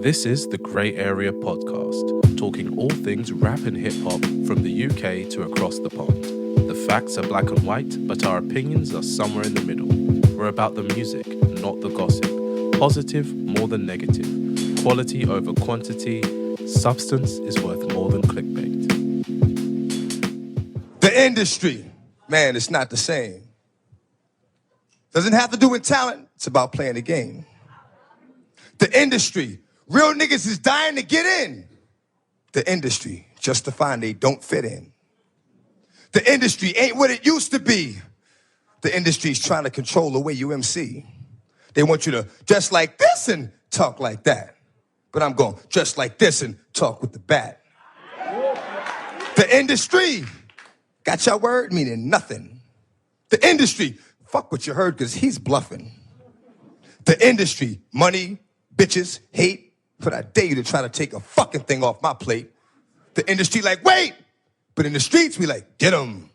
This is the Grey Area Podcast, talking all things rap and hip-hop from the UK to across the pond. The facts are black and white, but our opinions are somewhere in the middle. We're about the music, not the gossip. Positive more than negative. Quality over quantity. Substance is worth more than clickbait. The industry, man, it's not the same. Doesn't have to do with talent. It's about playing the game. The industry, real niggas is dying to get in. The industry, just to find they don't fit in. The industry ain't what it used to be. The industry's trying to control the way you MC. They want you to dress like this and talk like that. But I'm going dress like this and talk with the bat. The industry, got your word meaning nothing. The industry, fuck what you heard because he's bluffing. The industry, money, bitches, hate, but I dare you to try to take a fucking thing off my plate. The industry like, wait! But in the streets, we like, get 'em.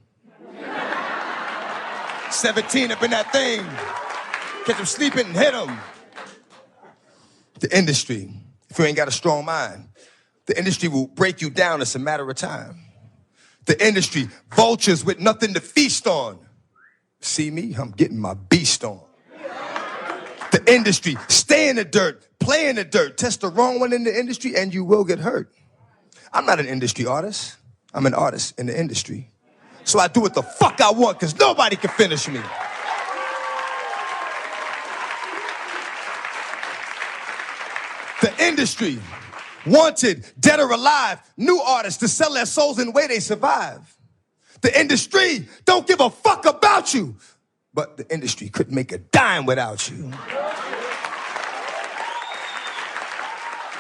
17 up in that thing. Catch them sleeping and hit 'em. The industry, if you ain't got a strong mind, the industry will break you down. It's a matter of time. The industry, vultures with nothing to feast on. See me? I'm getting my beast on. The industry, stay in the dirt, play in the dirt, test the wrong one in the industry and you will get hurt. I'm not an industry artist. I'm an artist in the industry. So I do what the fuck I want because nobody can finish me. The industry, wanted, dead or alive, new artists to sell their souls in the way they survive. The industry don't give a fuck about you, but the industry couldn't make a dime without you.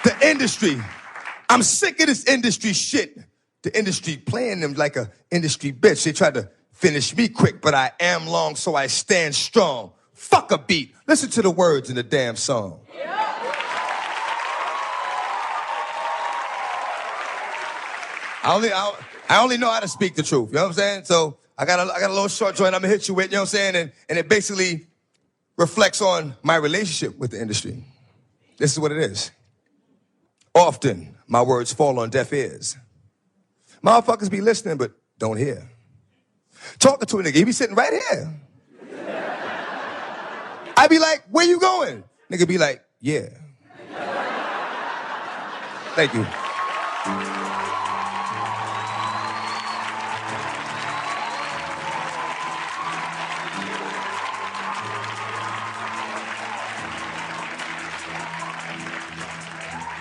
The industry, I'm sick of this industry shit. The industry playing them like a industry bitch. They tried to finish me quick, but I am long, so I stand strong. Fuck a beat. Listen to the words in the damn song. I only know how to speak the truth. You know what I'm saying? So I got a little short joint I'm gonna hit you with. You know what I'm saying? And it basically reflects on my relationship with the industry. This is what it is. Often my words fall on deaf ears. Motherfuckers be listening but don't hear. Talking to a nigga, he be sitting right here. I be like, where you going? Nigga be like, yeah. Thank you.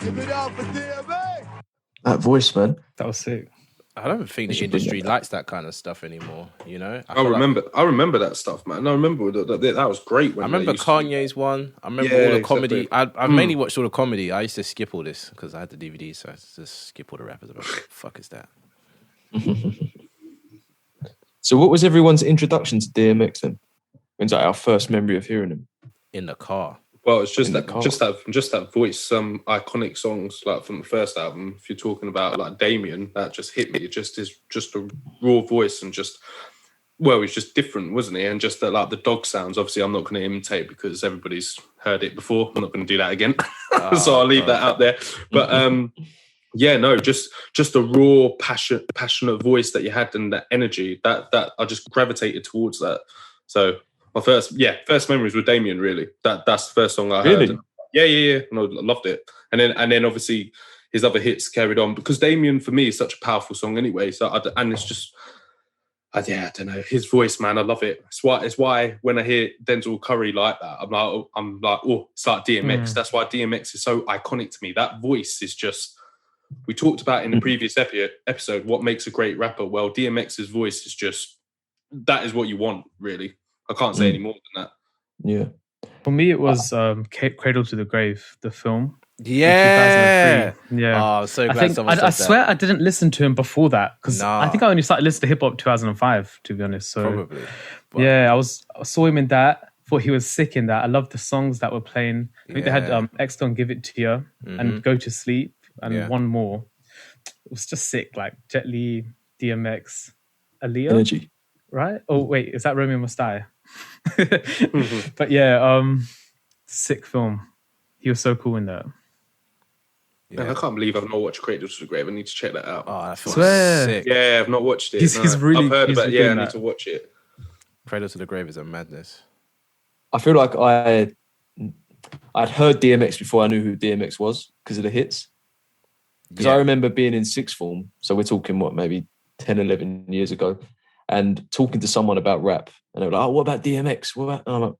Give it up for DMX. That voice, man. That was sick. I don't think the industry likes that kind of stuff anymore, you know? I remember that stuff, man. I remember that was great. When I remember Kanye's one. I remember all the comedy. I mainly watched all the comedy. I used to skip all this because I had the DVD, so I used to skip all the rappers. What the fuck is that? So what was everyone's introduction to DMX then? When's like our first memory of hearing him? In the car. Well, it's just that voice. Some iconic songs like from the first album. If you're talking about like Damien, that just hit me. It just is just a raw voice and just he's just different, wasn't he? And just the dog sounds. Obviously, I'm not going to imitate because everybody's heard it before. I'm not going to do that again, so I'll leave that out there. But just the raw, passionate voice that you had and that energy that I just gravitated towards that. So. My first memories were Damien, really. That's the first song I heard. Really? Yeah. No, I loved it. And then obviously his other hits carried on because Damien for me is such a powerful song anyway. So it's just, I don't know, his voice, man, I love it. It's why when I hear Denzel Curry like that, I'm like, oh, it's like DMX. That's why DMX is so iconic to me. That voice is just. We talked about in the previous episode what makes a great rapper. Well, DMX's voice is just that is what you want, really. I can't say any more than that. Yeah. For me, it was Cradle to the Grave, the film. Yeah. 2003. Yeah. Oh, I'm so glad someone said I swear I didn't listen to him before that because Nah. I think I only started listening to hip hop 2005, to be honest. So Probably. But yeah, I saw him in that. Thought he was sick in that. I loved the songs that were playing. I think they had X Don't Give It to You and Go to Sleep and one more. It was just sick. Like Jet Li, DMX, Aaliyah. Energy. Right? Oh wait, is that Romeo Must Die? But yeah, sick film. He was so cool in that. Man, I can't believe I've not watched Cradle to the Grave. I need to check that out. Oh, I feel Swear. sick. Yeah, I've not watched it. He's really. I've heard he's about it. really Yeah, I doing need that. to watch it. Cradle to the Grave is a madness. I feel like I'd heard DMX before I knew who DMX was because of the hits. Because I remember being in sixth form, so we're talking, maybe 10, 11 years ago, and talking to someone about rap. And they were like, what about DMX? What about? And I'm like,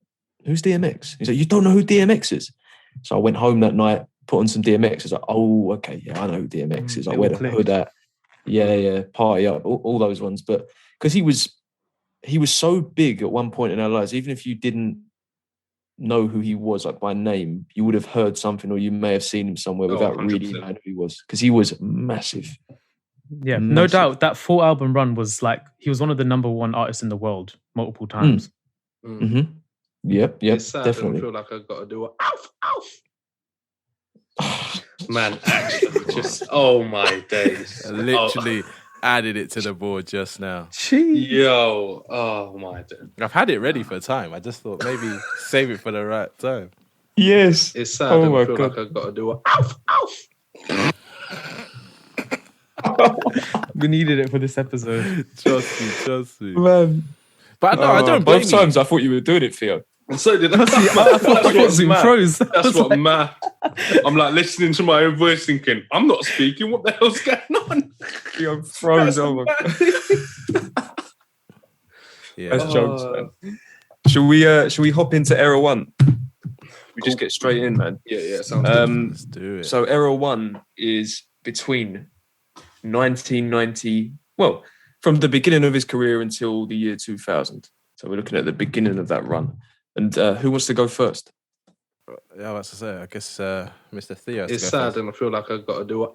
who's DMX? He's like, you don't know who DMX is? So I went home that night, put on some DMX. I was like, oh, okay, yeah, I know who DMX is. Like, where the hood at? Yeah, Party Up, all those ones. But because he was so big at one point in our lives, even if you didn't know who he was, like by name, you would have heard something or you may have seen him somewhere without 100%. really knowing who he was, because he was massive. Yeah, no doubt. That 4-album run was like, he was one of the number one artists in the world multiple times. Mm-hmm. Yep, It's sad. definitely. I feel like I've got to do it. Man, actually, just oh my days. I literally added it to the board just now. Yo, oh my days. I've had it ready for time. I just thought maybe save it for the right time. Yes. It's sad. Oh my I feel God. like I've got to do it. We needed it for this episode. Trust me. Man. But no, I don't blame both times I thought you were doing it, Theo. And so did I. I thought Zoom froze. That's what mad. I'm like listening to my own voice thinking, I'm not speaking. What the hell's going on? Theo froze. Oh my God. Yeah. That's jokes, man. Should we hop into Era 1? We just get straight in, man. Yeah, sounds good. Let's do it. So Era 1 is between 1990, well, from the beginning of his career until the year 2000. So we're looking at the beginning of that run. And who wants to go first? Yeah, that's to say. I guess Mr. Theo. It's sad, and I feel like I've got to do it.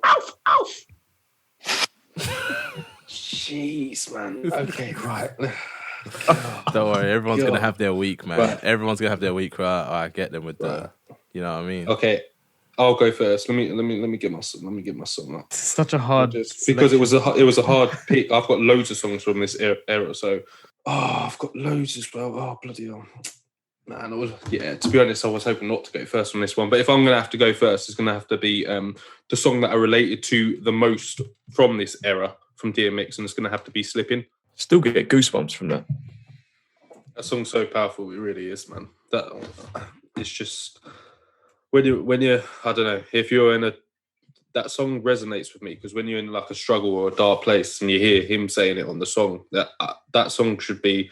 Jeez, man. Okay, right. Don't worry, everyone's gonna have their week, man. Right. Everyone's gonna have their week. Right? I get them with the, you know what I mean. Okay, I'll go first. Let me get my song up. Such a hard Because it was a hard pick. I've got loads of songs from this era, so I've got loads as well. Oh bloody hell, man! To be honest, I was hoping not to go first on this one, but if I'm gonna have to go first, it's gonna have to be the song that I related to the most from this era from DMX, and it's gonna have to be "Slipping." Still get goosebumps from that. That song's so powerful. It really is, man. That it's just when you I don't know, if you're in that song resonates with me, because when you're in like a struggle or a dark place and you hear him saying it on the song, that song should be,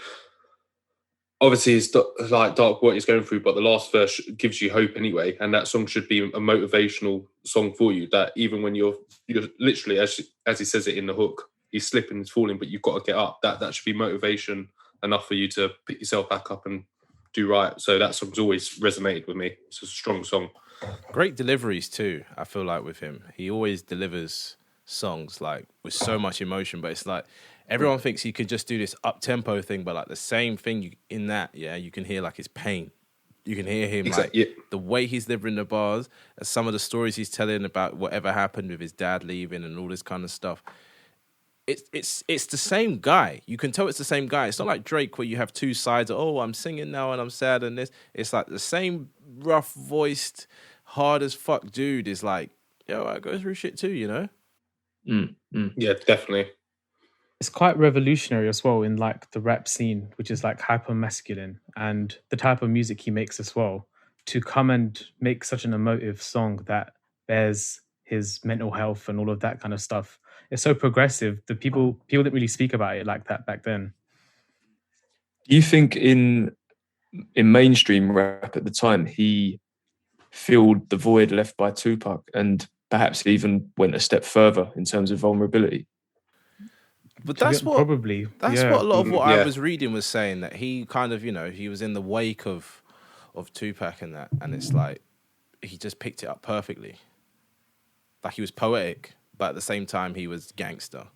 obviously it's like dark what he's going through, but the last verse gives you hope anyway, and that song should be a motivational song for you, that even when you're literally, as he says it in the hook, he's slipping, he's falling, but you've got to get up. That should be motivation enough for you to pick yourself back up and do right. So that song's always resonated with me. It's a strong song. Great deliveries too. I feel like with him, he always delivers songs like with so much emotion. But it's like everyone thinks he could just do this up tempo thing, but like the same thing in that, you can hear like his pain. You can hear him the way he's delivering the bars, and some of the stories he's telling about whatever happened with his dad leaving and all this kind of stuff. It's the same guy. You can tell it's the same guy. It's not like Drake where you have two sides. Oh, I'm singing now and I'm sad and this. It's like the same rough voiced, hard as fuck dude is like, yo, I go through shit too, you know? Yeah, definitely. It's quite revolutionary as well in like the rap scene, which is like hyper masculine, and the type of music he makes as well. To come and make such an emotive song that bears his mental health and all of that kind of stuff. It's so progressive. The people didn't really speak about it like that back then. Do you think in mainstream rap at the time, he filled the void left by Tupac and perhaps even went a step further in terms of vulnerability? But that's what probably. That's what a lot of what I was reading was saying, that he kind of, he was in the wake of Tupac and that, and it's like he just picked it up perfectly. Like he was poetic, but at the same time he was gangster.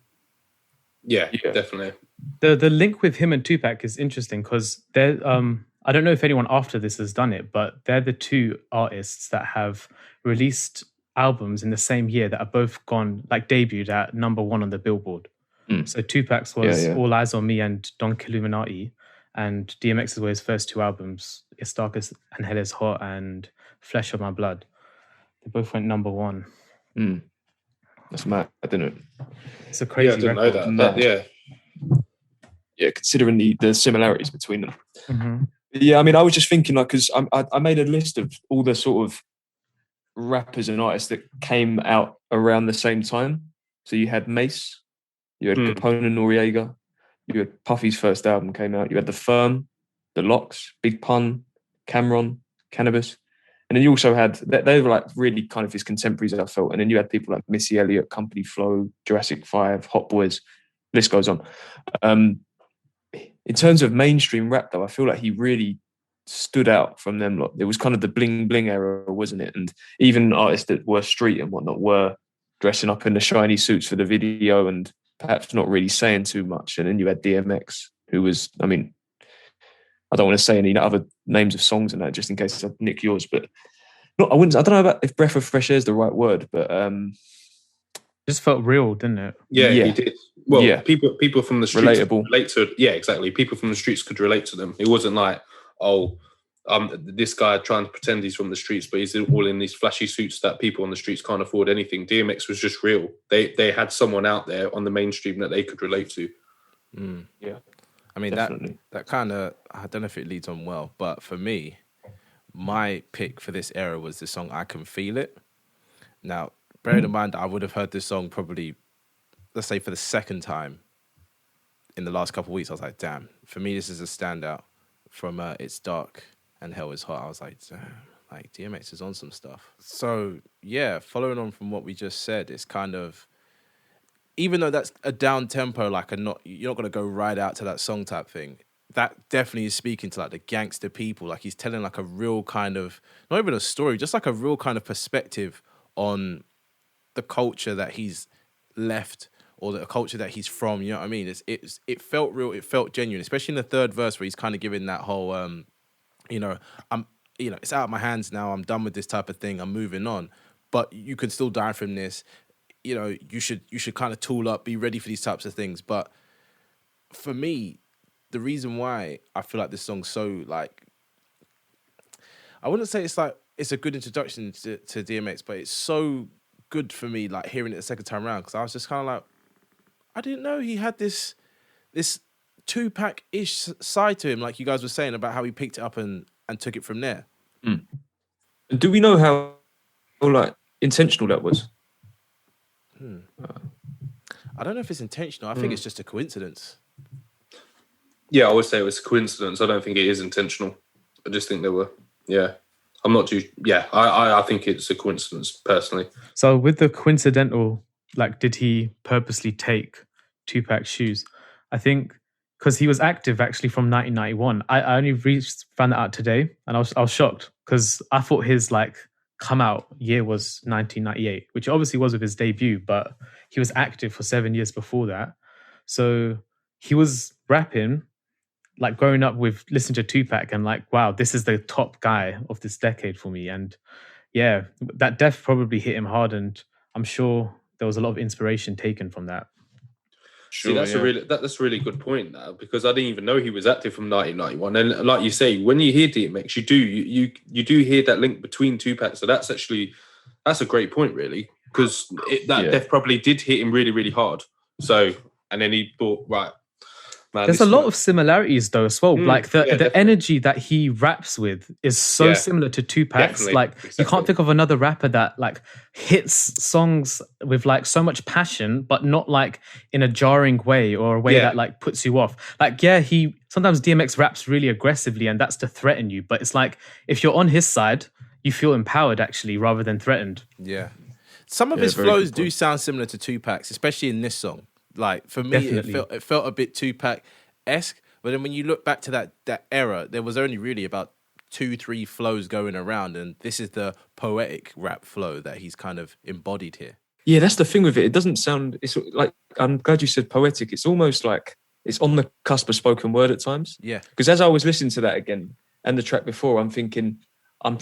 Yeah, definitely. The link with him and Tupac is interesting because they're I don't know if anyone after this has done it, but they're the two artists that have released albums in the same year that have both gone like debuted at number 1 on the Billboard. So Tupac's was All Eyes on Me and Don Illuminati, and DMX's were his first 2 albums, It's Dark and Hell is Hot and Flesh of My Blood. They both went number 1. That's mad, isn't it? It's a crazy I didn't record. know that. Yeah, considering the similarities between them. Mm-hmm. Yeah, I mean, I was just thinking, like, because I made a list of all the sort of rappers and artists that came out around the same time. So you had Mace, you had Capone and Noriega, you had Puffy's first album came out, you had The Firm, The Lox, Big Pun, Cameron, Cannabis. And then you also had, they were like really kind of his contemporaries, I felt. And then you had people like Missy Elliott, Company Flow, Jurassic 5, Hot Boys, list goes on. In terms of mainstream rap, though, I feel like he really stood out from them lot. It was kind of the bling bling era, wasn't it? And even artists that were street and whatnot were dressing up in the shiny suits for the video and perhaps not really saying too much. And then you had DMX, who was, I mean, I don't want to say any other names of songs and that, just in case I nick yours, but I don't know about if breath of fresh air is the right word, but just felt real, didn't it? Yeah, he did. Well, people from the streets relatable. Could relate to it. Yeah, exactly. People from the streets could relate to them. It wasn't like, this guy trying to pretend he's from the streets, but he's all in these flashy suits that people on the streets can't afford anything. DMX was just real. They had someone out there on the mainstream that they could relate to. Yeah. I mean, Definitely. that kind of, I don't know if it leads on well, but for me, my pick for this era was the song I Can Feel It. Now, bearing in mind, I would have heard this song probably, let's say, for the second time in the last couple of weeks. I was like, damn, for me, this is a standout from It's Dark and Hell is Hot. I was like, damn, like DMX is on some stuff. So, yeah, following on from what we just said, it's kind of, even though that's a down tempo, like you're not going to go right out to that song type thing, that definitely is speaking to like the gangster people. Like he's telling like a real kind of, not even a story, just like a real kind of perspective on the culture that he's left or the culture that he's from. You know what I mean? It felt real. It felt genuine, especially in the third verse where he's kind of giving that whole, it's out of my hands now. I'm done with this type of thing. I'm moving on. But you could still die from this. You know, you should kind of tool up, be ready for these types of things. But for me, the reason why I feel like this song's so like, I wouldn't say it's a good introduction to DMX, but it's so good for me, like hearing it the second time around, because I was just kind of like, I didn't know he had this Tupac-ish side to him, like you guys were saying about how he picked it up and took it from there. And do we know how like intentional that was? I don't know if it's intentional. I think it's just a coincidence. Yeah, I would say it was a coincidence. I don't think it is intentional. I just think there were, I'm not too, I think it's a coincidence, personally. So with the coincidental, like, did he purposely take Tupac's shoes? I think because he was active actually from 1991. I only found that out today, and I was shocked because I thought his like come out year was 1998, which obviously was with his debut, but he was active for 7 years before that. So he was rapping, like growing up with listening to Tupac and like, wow, this is the top guy of this decade for me. And yeah, that death probably hit him hard, and I'm sure there was a lot of inspiration taken from that. Sure, that's a really good point now, because I didn't even know he was active from 1991. And like you say, when you hear DMX, you do hear that link between Tupac. So that's a great point, really, because death probably did hit him really, really hard. So, and then he thought, right, man, there's a lot of similarities though as well. Like the definitely. energy that he raps with is so similar to Tupac's. Definitely. Like Exactly. you can't think of another rapper that like hits songs with like so much passion, but not like in a jarring way or a way that like puts you off. Like he sometimes DMX raps really aggressively, and that's to threaten you. But it's like if you're on his side, you feel empowered actually rather than threatened. Yeah. Some of his flows do sound similar to Tupac's, especially in this song. Like for me, it felt a bit Tupac-esque. But then when you look back to that era, there was only really about 2-3 flows going around, and this is the poetic rap flow that he's kind of embodied here. Yeah, that's the thing with it. It doesn't sound. It's like, I'm glad you said poetic. It's almost like it's on the cusp of spoken word at times. Yeah. Because as I was listening to that again and the track before, I'm thinking, I'm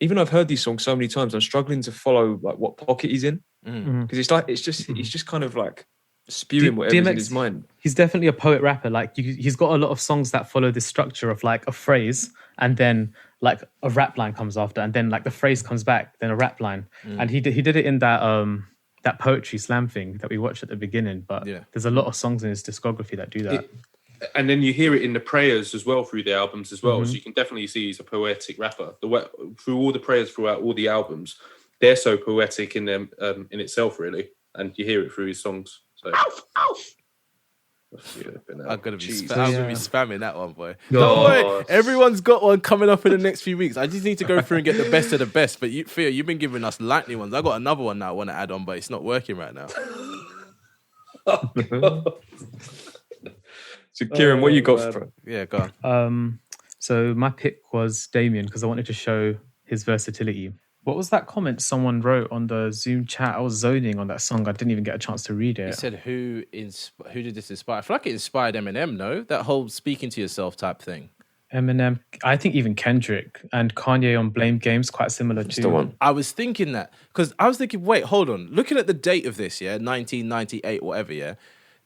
even though I've heard these songs so many times, I'm struggling to follow like what pocket he's in, because he's just kind of like spewing whatever's in his mind. He's definitely a poet rapper. Like he's got a lot of songs that follow this structure of like a phrase and then like a rap line comes after, and then like the phrase comes back, then a rap line. And he did it in that poetry slam thing that we watched at the beginning. But there's a lot of songs in his discography that do that. And then you hear it in the prayers as well through the albums as well. So you can definitely see he's a poetic rapper. Through all the prayers throughout all the albums, they're so poetic in them in itself, really. And you hear it through his songs. So. I'm gonna be spamming that one, boy. No. Don't worry, everyone's got one coming up in the next few weeks. I just need to go through and get the best of the best. But Theo, you've been giving us lightning ones. I got another one now I want to add on, but it's not working right now. So, Kieran, what you got for? Yeah, go on. So my pick was Damien because I wanted to show his versatility. What was that comment someone wrote on the Zoom chat? I was zoning on that song. I didn't even get a chance to read it. He said, "Who did this inspire?" I feel like it inspired Eminem. No, that whole speaking to yourself type thing. Eminem. I think even Kendrick and Kanye on Blame Games quite similar too. The one. I was thinking that because I was thinking, wait, hold on. Looking at the date of this, 1998, whatever,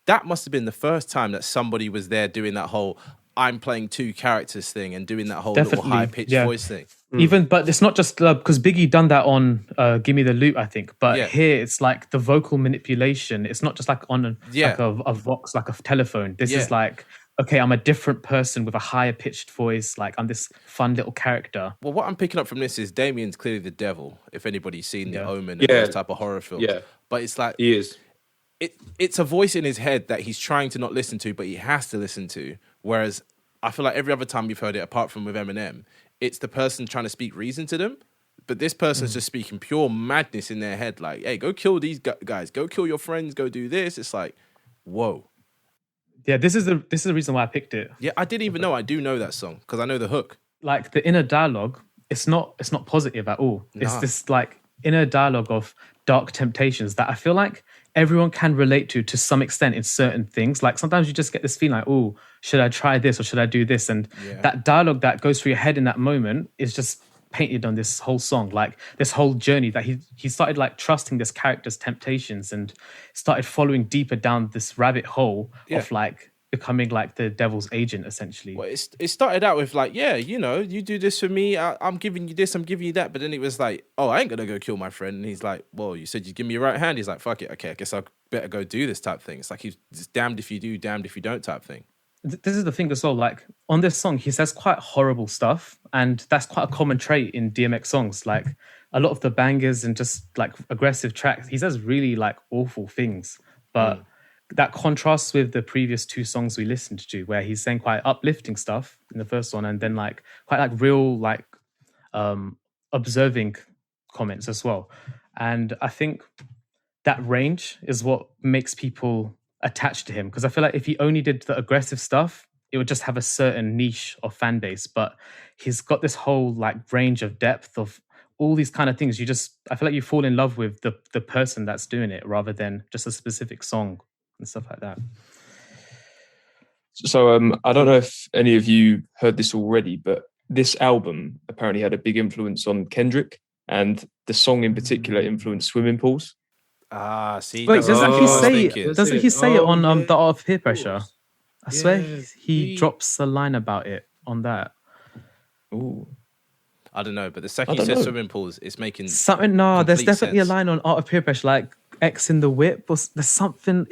that must have been the first time that somebody was there doing that whole I'm playing two characters thing and doing that whole little high pitched voice thing. Even, but it's not just because Biggie done that on "Give Me the Loot," I think. But here it's like the vocal manipulation. It's not just like on like a Vox, like a telephone. This is like, okay, I'm a different person with a higher pitched voice. Like I'm this fun little character. Well, what I'm picking up from this is Damien's clearly the devil. If anybody's seen The Omen and those type of horror films, but it's like he is. It's a voice in his head that he's trying to not listen to, but he has to listen to. Whereas I feel like every other time you've heard it, apart from with Eminem, it's the person trying to speak reason to them. But this person's just speaking pure madness in their head. Like, hey, go kill these guys. Go kill your friends. Go do this. It's like, whoa. Yeah, this is the reason why I picked it. Yeah, I didn't even know. I do know that song because I know the hook. Like the inner dialogue, it's not positive at all. It's this like inner dialogue of dark temptations that I feel like everyone can relate to some extent in certain things. Like sometimes you just get this feeling like, oh, should I try this or should I do this? And that dialogue that goes through your head in that moment is just painted on this whole song. Like this whole journey that he started like trusting this character's temptations and started following deeper down this rabbit hole of like becoming like the devil's agent essentially. Well, it started out with like, you do this for me, I'm giving you this, I'm giving you that, but then it was like, oh, I ain't gonna go kill my friend. And he's like, well, you said you'd give me your right hand. He's like, fuck it, okay, I guess I'll better go do this type thing. It's like he's damned if you do, damned if you don't type thing. This is the thing as well, like on this song he says quite horrible stuff, and that's quite a common trait in DMX songs. Like a lot of the bangers and just like aggressive tracks, he says really like awful things, but that contrasts with the previous two songs we listened to, where he's saying quite uplifting stuff in the first one, and then like quite like real like observing comments as well. And I think that range is what makes people attached to him, because I feel like if he only did the aggressive stuff, it would just have a certain niche of fan base. But he's got this whole like range of depth of all these kind of things. I feel like you fall in love with the person that's doing it rather than just a specific song and stuff like that. So I don't know if any of you heard this already, but this album apparently had a big influence on Kendrick, and the song in particular influenced Swimming Pools. Ah, see. Wait, doesn't he say it on The Art of Peer Pressure? I swear he drops a line about it on that. Ooh. I don't know, but the second you said Swimming Pools, it's making something. No, there's definitely a line on Art of Peer Pressure, like X in the Whip. Or there's something.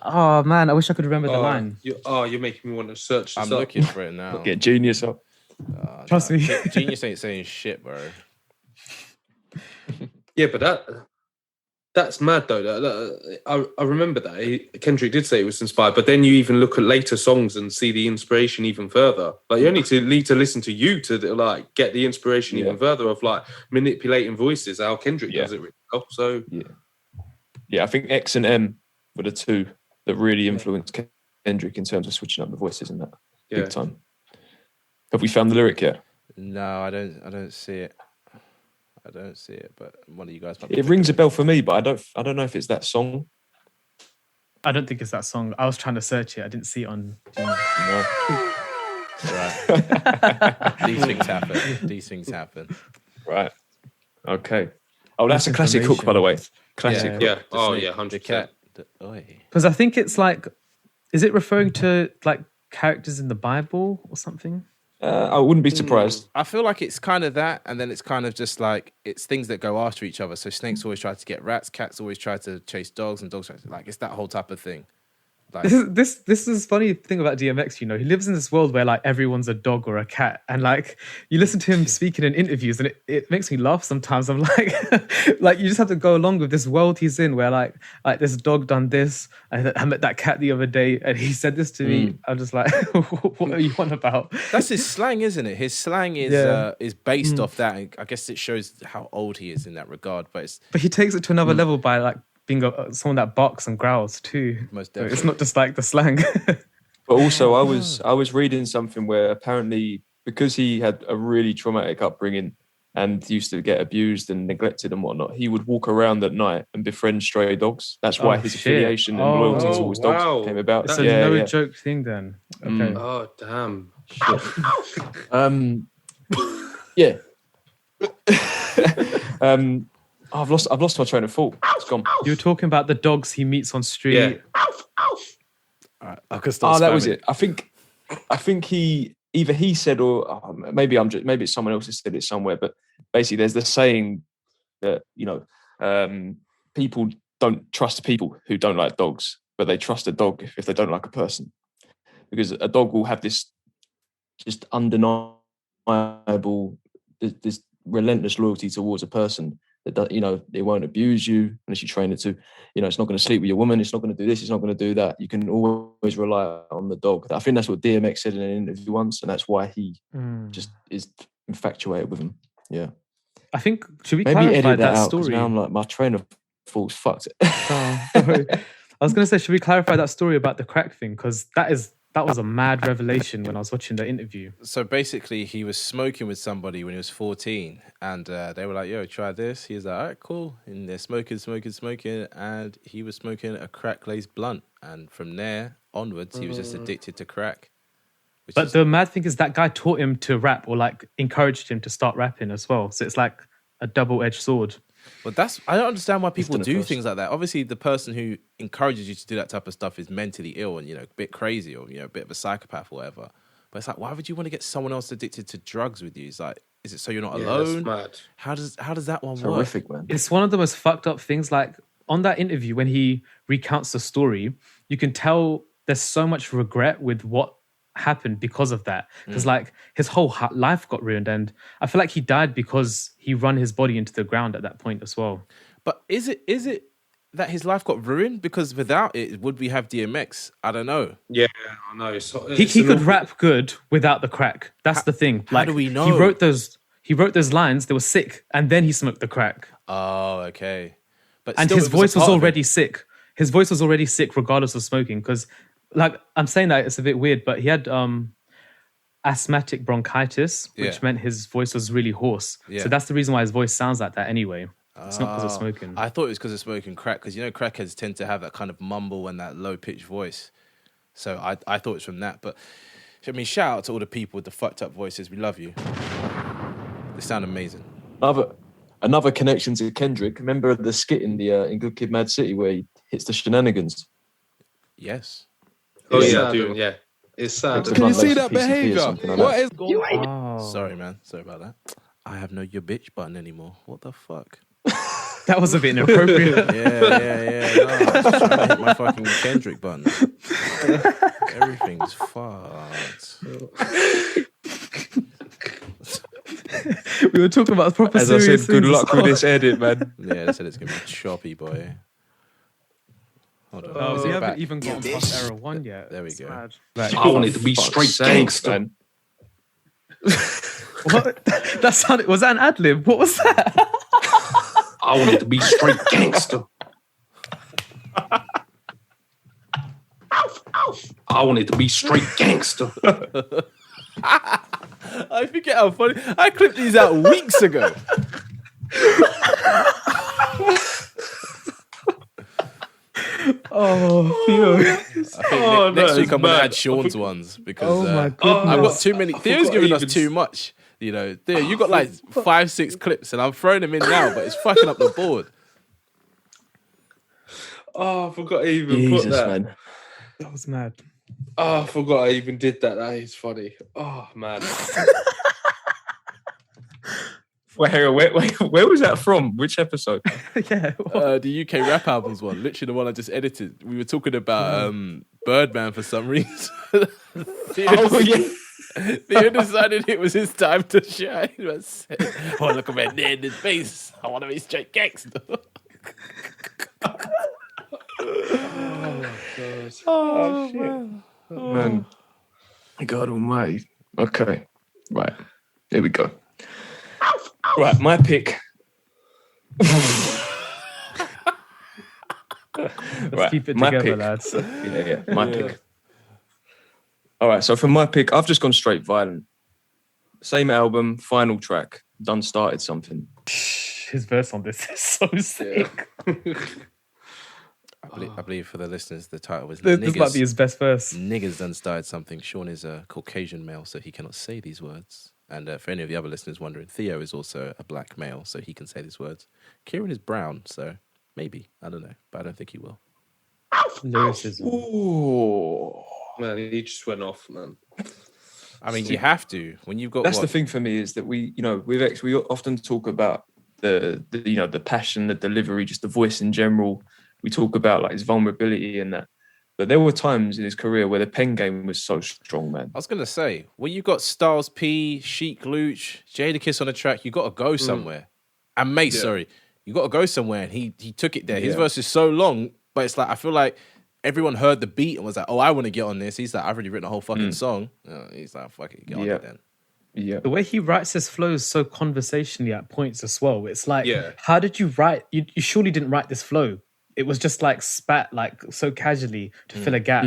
Oh man, I wish I could remember the line. You're making me want to search this I'm up. looking for it now. Get Genius up. Trust me. Genius ain't saying shit, bro. Yeah, but that's mad though. I remember that Kendrick did say it was inspired, but then you even look at later songs and see the inspiration even further. Like you only need to listen to you to like get the inspiration even further of like manipulating voices. How Kendrick does it really well. So I think X and M were the two that really influenced Kendrick in terms of switching up the voices and that big time. Have we found the lyric yet? No, I don't see it. I don't see it, but one of you guys might be. It rings a bell for me, but I don't know if it's that song. I don't think it's that song. I was trying to search it. I didn't see it on. No. Right. These things happen. Right. Okay. Oh, that's a classic hook, by the way. Classic. Yeah. Oh, yeah. 100%. Because I think it's like, is it referring to like characters in the Bible or something? I wouldn't be surprised. I feel like it's kind of that, and then it's kind of just like it's things that go after each other. So snakes always try to get rats, cats always try to chase dogs, and dogs try to, like, it's that whole type of thing. Like, this is funny thing about DMX. You know, he lives in this world where like everyone's a dog or a cat, and like you listen to him speaking in interviews, and it makes me laugh sometimes. I'm like, like you just have to go along with this world he's in, where like this dog done this, and I met that cat the other day, and he said this to me. I'm just like, what are you on about? that's his slang, isn't it? His slang is based off that. And I guess it shows how old he is in that regard. But he takes it to another level by like being someone that barks and growls too. Most So definitely. it's not just like the slang. But also, I was reading something where apparently because he had a really traumatic upbringing and used to get abused and neglected and whatnot, he would walk around at night and befriend stray dogs. That's why his affiliation and loyalty towards dogs came about. It's a joke thing then. Okay. Oh damn! Yeah. I've lost my train of thought. It's gone. You were talking about the dogs he meets on street. Yeah. I could start. That was it. I think he said, or maybe it's someone else who said it somewhere. But basically, there's the saying that people don't trust people who don't like dogs, but they trust a dog if they don't like a person, because a dog will have this just undeniable, this relentless loyalty towards a person. That it won't abuse you unless you train it to. It's not going to sleep with your woman. It's not going to do this. It's not going to do that. You can always rely on the dog. I think that's what DMX said in an interview once, and that's why he just is infatuated with him. Yeah. I think should we maybe clarify edit that out, story? now I'm like, my train of thought's fucked. I was going to say, should we clarify that story about the crack thing? Because that was a mad revelation when I was watching the interview. So basically, he was smoking with somebody when he was 14, and they were like, "Yo, try this." He was like, "All right, cool." And they're smoking, and he was smoking a crack-laced blunt, and from there onwards, he was just addicted to crack. But the mad thing is that guy taught him to rap, or like encouraged him to start rapping as well. So it's like a double-edged sword. Well, I don't understand why people do things like that. Obviously, the person who encourages you to do that type of stuff is mentally ill and, a bit crazy or, a bit of a psychopath or whatever. But it's like, why would you want to get someone else addicted to drugs with you? It's like, is it so you're not alone? That's mad. How does that one work? Horrific, man. It's one of the most fucked up things. Like on that interview, when he recounts the story, you can tell there's so much regret with what happened because of that. Because like his whole life got ruined, and I feel like he died because he run his body into the ground at that point as well. But is it that his life got ruined? Because without it, would we have DMX? I don't know. Yeah, I know. He could rap good without the crack. That's the thing. How do we know? He wrote those lines. They were sick, and then he smoked the crack. Oh, okay. But And still, his it was a voice was part of it. already sick. His voice was already sick, regardless of smoking. Because, like, I'm saying that it's a bit weird, but he had asthmatic bronchitis, which meant his voice was really hoarse. Yeah. So that's the reason why his voice sounds like that anyway. It's not because of smoking. I thought it was because of smoking crack, because crackheads tend to have that kind of mumble and that low pitched voice. So I thought it was from that. But I mean, shout out to all the people with the fucked up voices. We love you. They sound amazing. Another connection to Kendrick. Remember the skit in Good Kid, Mad City where he hits the shenanigans? Yes. Oh It's yeah, sad. dude. Yeah, it's sad. Can you see that behaviour? What is going on? Oh, Sorry, man. Sorry about that. I have no your bitch button anymore. What the fuck? that was a bit inappropriate. Yeah. No, I'm just trying to hit my fucking Kendrick button. Everything's fucked. We were talking about proper As I serious said, good things. luck with this edit, man. Yeah, they said it's gonna be choppy, boy. Hold on. Oh, Is we it haven't back? even gotten past era 1 yet. There we It's go. mad. I wanted to be straight gangster. Man. What? That sounded. Was that an ad lib? What was that? I wanted to be straight gangster. I wanted to be straight gangster. I forget how funny. I clipped these out weeks ago. Oh, yo. I think next week I'm gonna add Sean's ones because Oh my I've goodness. got too many. Theo's giving us too much. Theo, you got like 5-6 clips, and I'm throwing them in now, but it's fucking up the board. Oh, I forgot to even Jesus, put that. man. That was mad. Oh, I forgot I even did that. That is funny. Oh, man. Where was that from? Which episode? Yeah. The UK rap albums one, literally the one I just edited. We were talking about Birdman for some reason. Theo decided it was his time to shine. I said, oh, look at my name in his face. I want to be straight gangster. Oh, shit. Man. God almighty. Okay. Right. Here we go. Right, my pick. Let's keep it together, lads. Yeah. My pick. All right, so for my pick, I've just gone straight violent. Same album, final track, done started something. His verse on this is so sick. I believe for the listeners, the title was This might be his best verse. Niggas done started something. Sean is a Caucasian male, so he cannot say these words. And for any of the other listeners wondering, Theo is also a black male, so he can say these words. Kieran is brown, so maybe. I don't know, but I don't think he will. Lyricism. Ooh. Man, he just went off, man. I mean, you have to when you've got. That's the thing for me is that we often talk about the passion, the delivery, just the voice in general. We talk about like his vulnerability and that, but there were times in his career where the pen game was so strong, man. I was gonna say, when you got Styles P, Sheik Luch, Jadakiss on the track, you got to go somewhere. And Mace, you got to go somewhere, and he took it there. His verse is so long, but it's like I feel like. Everyone heard the beat and was like, oh, I want to get on this. He's like, I've already written a whole fucking song. He's like, fuck it, get on it then. Yeah. The way he writes his flows so conversationally at points as well. It's like, how did you write? You surely didn't write this flow. It was just like spat, like so casually to fill a gap.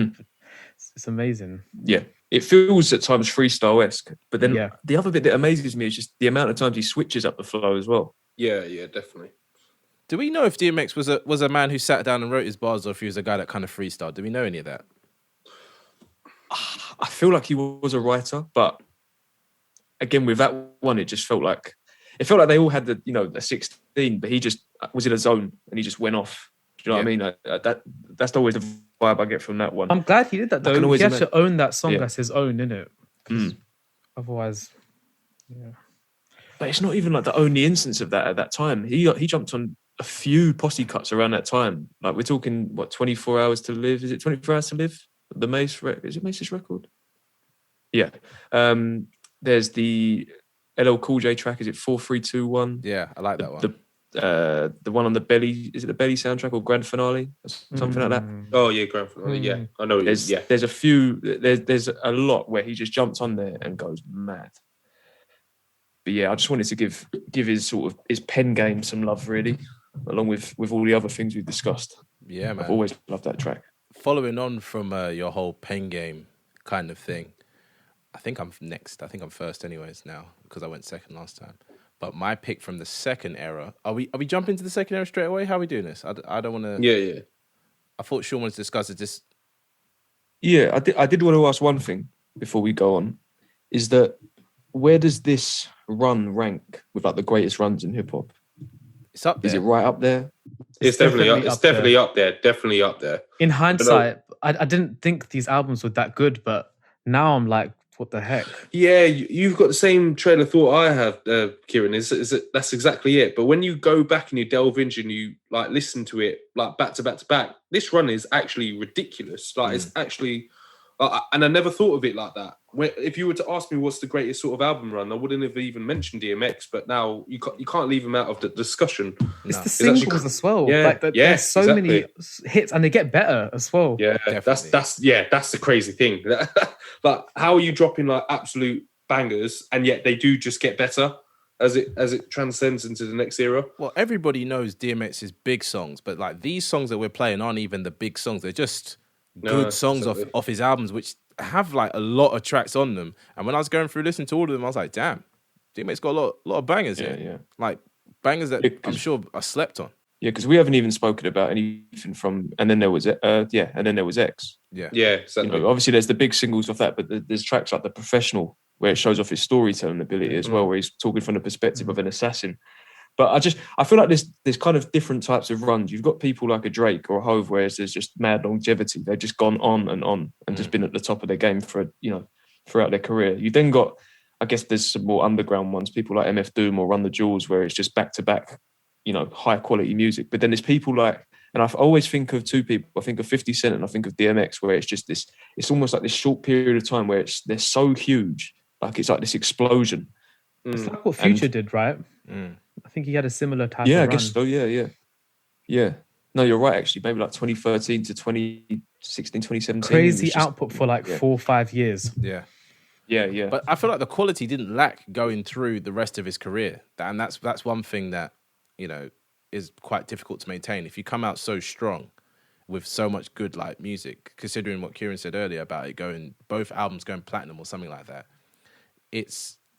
It's amazing. Yeah. It feels at times freestyle-esque. But then the other bit that amazes me is just the amount of times he switches up the flow as well. Yeah, definitely. Do we know if DMX was a man who sat down and wrote his bars, or if he was a guy that kind of freestyled? Do we know any of that? I feel like he was a writer, but again, with that one, it just felt like they all had the 16, but he just was in a zone and he just went off. Do you know what I mean? That's always the vibe I get from that one. I'm glad he did that though. He had to own that song as his own, innit? Otherwise, But it's not even like the only instance of that at that time. He jumped on a few posse cuts around that time. Like we're talking, 24 Hours to Live? Is it 24 Hours to Live? The Mace is it Mace's record? Yeah. There's the LL Cool J track. Is it 4321? Yeah, I like that one. The one on the Belly. Is it the Belly soundtrack or Grand Finale? Or something like that. Oh yeah, Grand Finale. Yeah, I know. There's a few. There's a lot where he just jumps on there and goes mad. But yeah, I just wanted to give his pen game some love, really, along with all the other things we've discussed. Yeah, man. I've always loved that track. Following on from your whole pen game kind of thing, I think I'm next. I think I'm first anyways now because I went second last time. But my pick from the second era, are we jumping to the second era straight away? How are we doing this? I don't want to... Yeah. I thought Sean wanted to discuss it. Just... Yeah, I did want to ask one thing before we go on, is that where does this run rank with like the greatest runs in hip hop? It's up there. Is it right up there? It's definitely up there. Definitely up there. In hindsight, I didn't think these albums were that good, but now I'm like, what the heck? Yeah, you've got the same train of thought I have, Kieran. That's exactly it. But when you go back and you delve into and you like listen to it like back to back to back, this run is actually ridiculous. Like it's actually, and I never thought of it like that. If you were to ask me what's the greatest sort of album run, I wouldn't have even mentioned DMX. But now you can't leave him out of the discussion. It's the singles as well. Yeah, there's so many hits, and they get better as well. Yeah, that's the crazy thing. Like, how are you dropping like absolute bangers, and yet they do just get better as it transcends into the next era? Well, everybody knows DMX's big songs, but like these songs that we're playing aren't even the big songs. They're just good songs off his albums, which have like a lot of tracks on them. And when I was going through listening to all of them, I was like, damn, DMX got a lot of bangers here. Yeah. Like bangers that I'm sure I slept on. Yeah, because we haven't even spoken about anything from, and then there was X. Yeah, exactly. Obviously there's the big singles of that, but there's tracks like The Professional where it shows off his storytelling ability as well, where he's talking from the perspective of an assassin. But I feel like there's kind of different types of runs. You've got people like a Drake or a Hove, where there's just mad longevity. They've just gone on and just been at the top of their game for, throughout their career. You've then got, I guess there's some more underground ones, people like MF Doom or Run the Jewels, where it's just back to back, high quality music. But then there's people like, and I always think of two people. I think of 50 Cent and I think of DMX, where it's just this, it's almost like this short period of time where they're so huge. Like it's like this explosion. It's like what Future did, right? I think he had a similar type of run. Yeah, I guess so. Yeah. No, you're right, actually. Maybe like 2013 to 2016, 2017. Crazy output for like 4 or 5 years. Yeah. Yeah. But I feel like the quality didn't lack going through the rest of his career. And that's one thing that, is quite difficult to maintain. If you come out so strong with so much good like music, considering what Kieran said earlier about it both albums going platinum or something like that,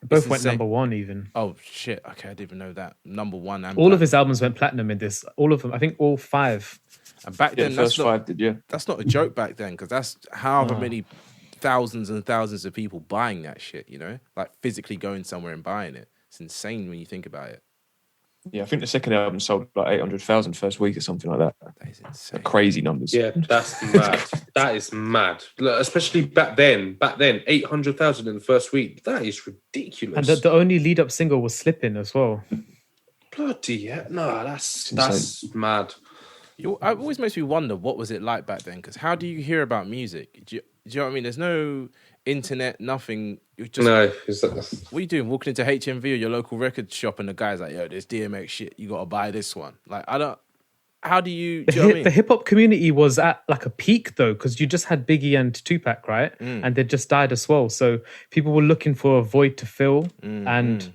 both went number one even. Oh shit! Okay, I didn't even know that. Number one and all of his albums went platinum in this. All of them, I think, all 5. And back then, the first 5 did. Yeah, that's not a joke back then, because that's however many thousands and thousands of people buying that shit. Like physically going somewhere and buying it. It's insane when you think about it. Yeah, I think the second album sold like 800,000 first week or something like that. That is insane. Crazy numbers. Yeah, that's mad. That is mad. Especially back then, 800,000 in the first week. That is ridiculous. And the only lead-up single was "Slippin'" as well. Bloody hell. No, that's mad. It always makes me wonder, what was it like back then? Because how do you hear about music? Do you know what I mean? There's no internet, nothing. No. What are you doing? Walking into HMV or your local record shop and the guy's like, yo, there's DMX shit. You got to buy this one. Like, how do you know what I mean? The hip hop community was at like a peak though, because you just had Biggie and Tupac, right? And they just died as well. So people were looking for a void to fill, and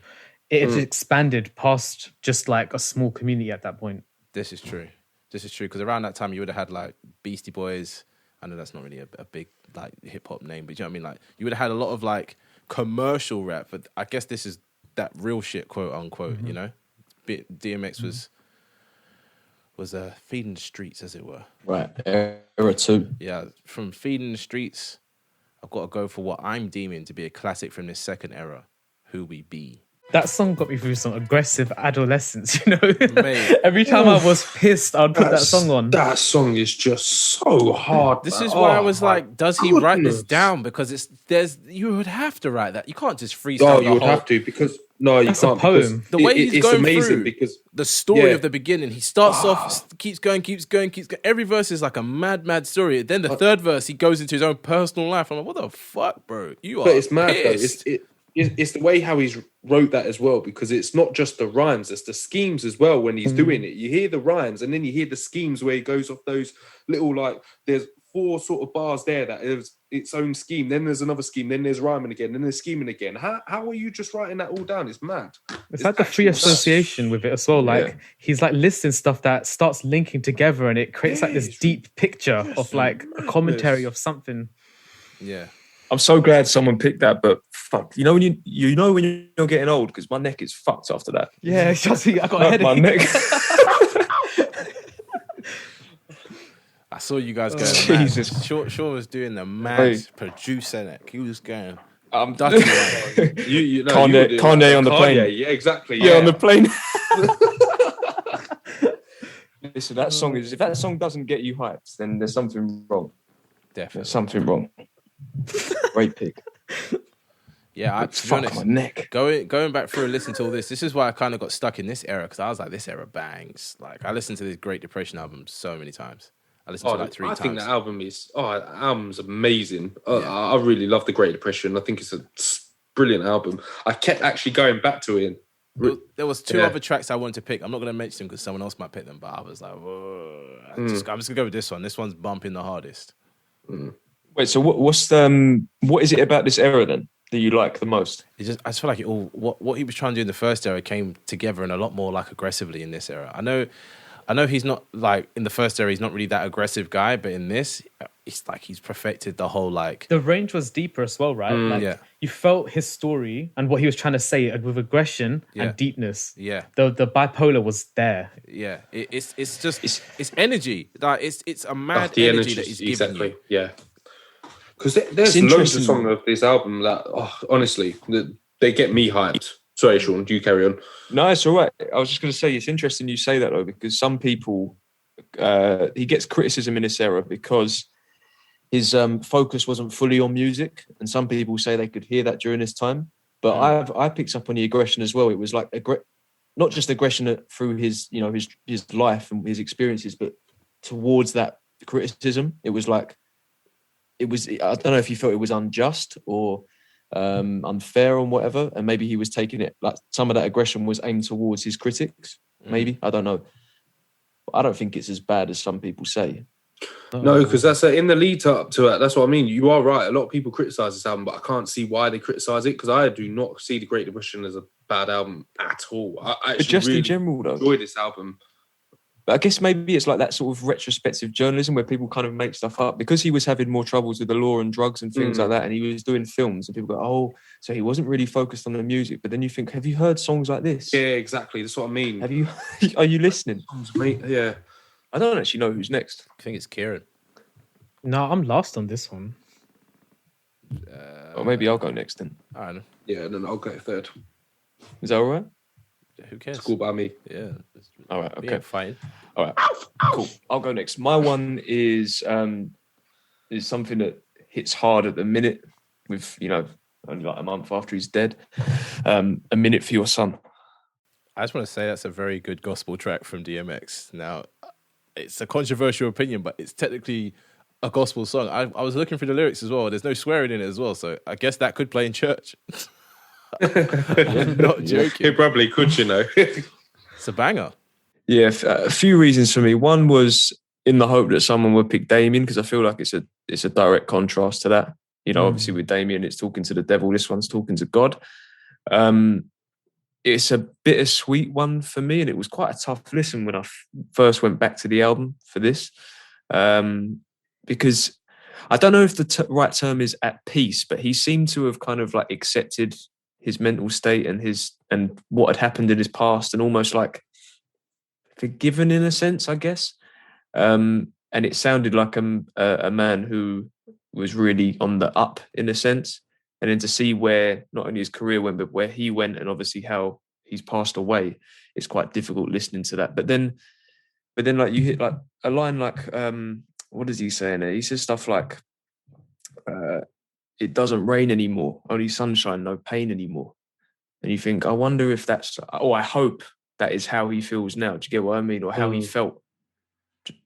it had expanded past just like a small community at that point. This is true. Because around that time you would have had like Beastie Boys. I know that's not really a big like hip hop name, but you know what I mean? Like you would have had a lot of like commercial rap, but I guess this is that real shit, quote unquote, DMX was feeding the streets, as it were. Right. Era 2. Yeah, from feeding the streets, I've got to go for what I'm deeming to be a classic from this second era, Who We Be. That song got me through some aggressive adolescence, Mate. Every time I was pissed, I'd put that song on. That song is just so hard. This is why I was like, does he write this down? Because you would have to write that. You can't just freestyle. Oh, you would have to, because that's you can't. A poem. The way he's going amazing through because the story of the beginning, he starts off, keeps going. Every verse is like a mad story. Then the third verse, he goes into his own personal life. I'm like, what the fuck, bro? But it's mad though. It's the way how he's wrote that as well, because it's not just the rhymes, it's the schemes as well. When he's doing it, you hear the rhymes and then you hear the schemes where he goes off those little, like, there's 4 sort of bars there that is its own scheme, then there's another scheme, then there's rhyming again, then there's scheming again. How are you just writing that all down? It's mad. It's like the free association with it as well. Like he's like listing stuff that starts linking together, and it creates like this deep picture of like a commentary of something. Yeah. I'm so glad someone picked that, but fuck, when when you're getting old, because my neck is fucked after that. Yeah, I got a headache. My neck. I saw you guys going Jesus. mad. Shaw was doing the mad producer neck. He was going. I'm Kanye on the plane. Yeah, exactly. Yeah, on the plane. Listen, that song if that song doesn't get you hyped, then there's something wrong. Definitely. There's something wrong. Great pick. Yeah, to be honest, my neck. Going back through and listening to all this is why I kind of got stuck in this era, because I was like, this era bangs. Like, I listened to this Great Depression album so many times. I listened to it like 3 times. I think the album's amazing. I really love the Great Depression. I think it's a brilliant album. I kept actually going back to it. There was 2 other tracks I wanted to pick. I'm not going to mention them because someone else might pick them, but I was like, whoa. I'm just going to go with this one. This one's bumping the hardest. Wait, so what is it about this era then that you like the most? I just feel like it all what he was trying to do in the first era came together in a lot more like aggressively in this era. I know he's not like in the first era, he's not really that aggressive guy, but in this, it's like he's perfected the whole like. The range was deeper as well, right? You felt his story and what he was trying to say with aggression and deepness. Yeah, the bipolar was there. Yeah, it's just energy. Like it's a mad energy that he's giving you. Yeah. Because there's loads of songs of this album that, honestly, they get me hyped Sorry, Sean, do you carry on? No, it's all right. I was just going to say, it's interesting you say that, though, because some people, he gets criticism in this era because his focus wasn't fully on music. And some people say they could hear that during this time. But I picked up on the aggression as well. It was like, not just aggression through his, his life and his experiences, but towards that criticism. It was like, I don't know if you felt it was unjust or unfair or whatever, and maybe he was taking it like some of that aggression was aimed towards his critics. Maybe I don't know. But I don't think it's as bad as some people say. No, because that's in the lead up to it. That's what I mean. You are right. A lot of people criticize this album, but I can't see why they criticize it because I do not see The Great Depression as a bad album at all. I just really in general, though, enjoy this album. But I guess maybe it's like that sort of retrospective journalism where people kind of make stuff up because he was having more troubles with the law and drugs and things like that, and he was doing films, and people go, "Oh, so he wasn't really focused on the music." But then you think, have you heard songs like this? Yeah, exactly. That's what I mean. Have you? Are you listening? Yeah. I don't actually know who's next. I think it's Kieran. No, I'm last on this one. Or maybe I'll go next then. I don't know. Yeah, and then I'll go third. Is that all right? Who cares? It's cool by me. Yeah. All right. Okay. Fine. All right. Cool. I'll go next. My one is something that hits hard at the minute with, only like a month after he's dead. A Minute for Your Son. I just want to say that's a very good gospel track from DMX. Now, it's a controversial opinion, but it's technically a gospel song. I was looking through the lyrics as well. There's no swearing in it as well, so I guess that could play in church. I'm not joking. It probably could, It's a banger. Yeah, a few reasons for me. One was in the hope that someone would pick Damien because I feel like it's a direct contrast to that. Obviously with Damien, it's talking to the devil. This one's talking to God. It's a bittersweet one for me, and it was quite a tough listen when I first went back to the album for this, because I don't know if the right term is at peace, but he seemed to have kind of like accepted his mental state and what had happened in his past, and almost like forgiven in a sense, I guess. And it sounded like a man who was really on the up in a sense. And then to see where not only his career went, but where he went, and obviously how he's passed away, it's quite difficult listening to that. But then like you hit like a line like, what does he say in there? He says stuff like, it doesn't rain anymore, only sunshine, no pain anymore. And you think, I wonder if I hope that is how he feels now. Do you get what I mean? Or how he felt.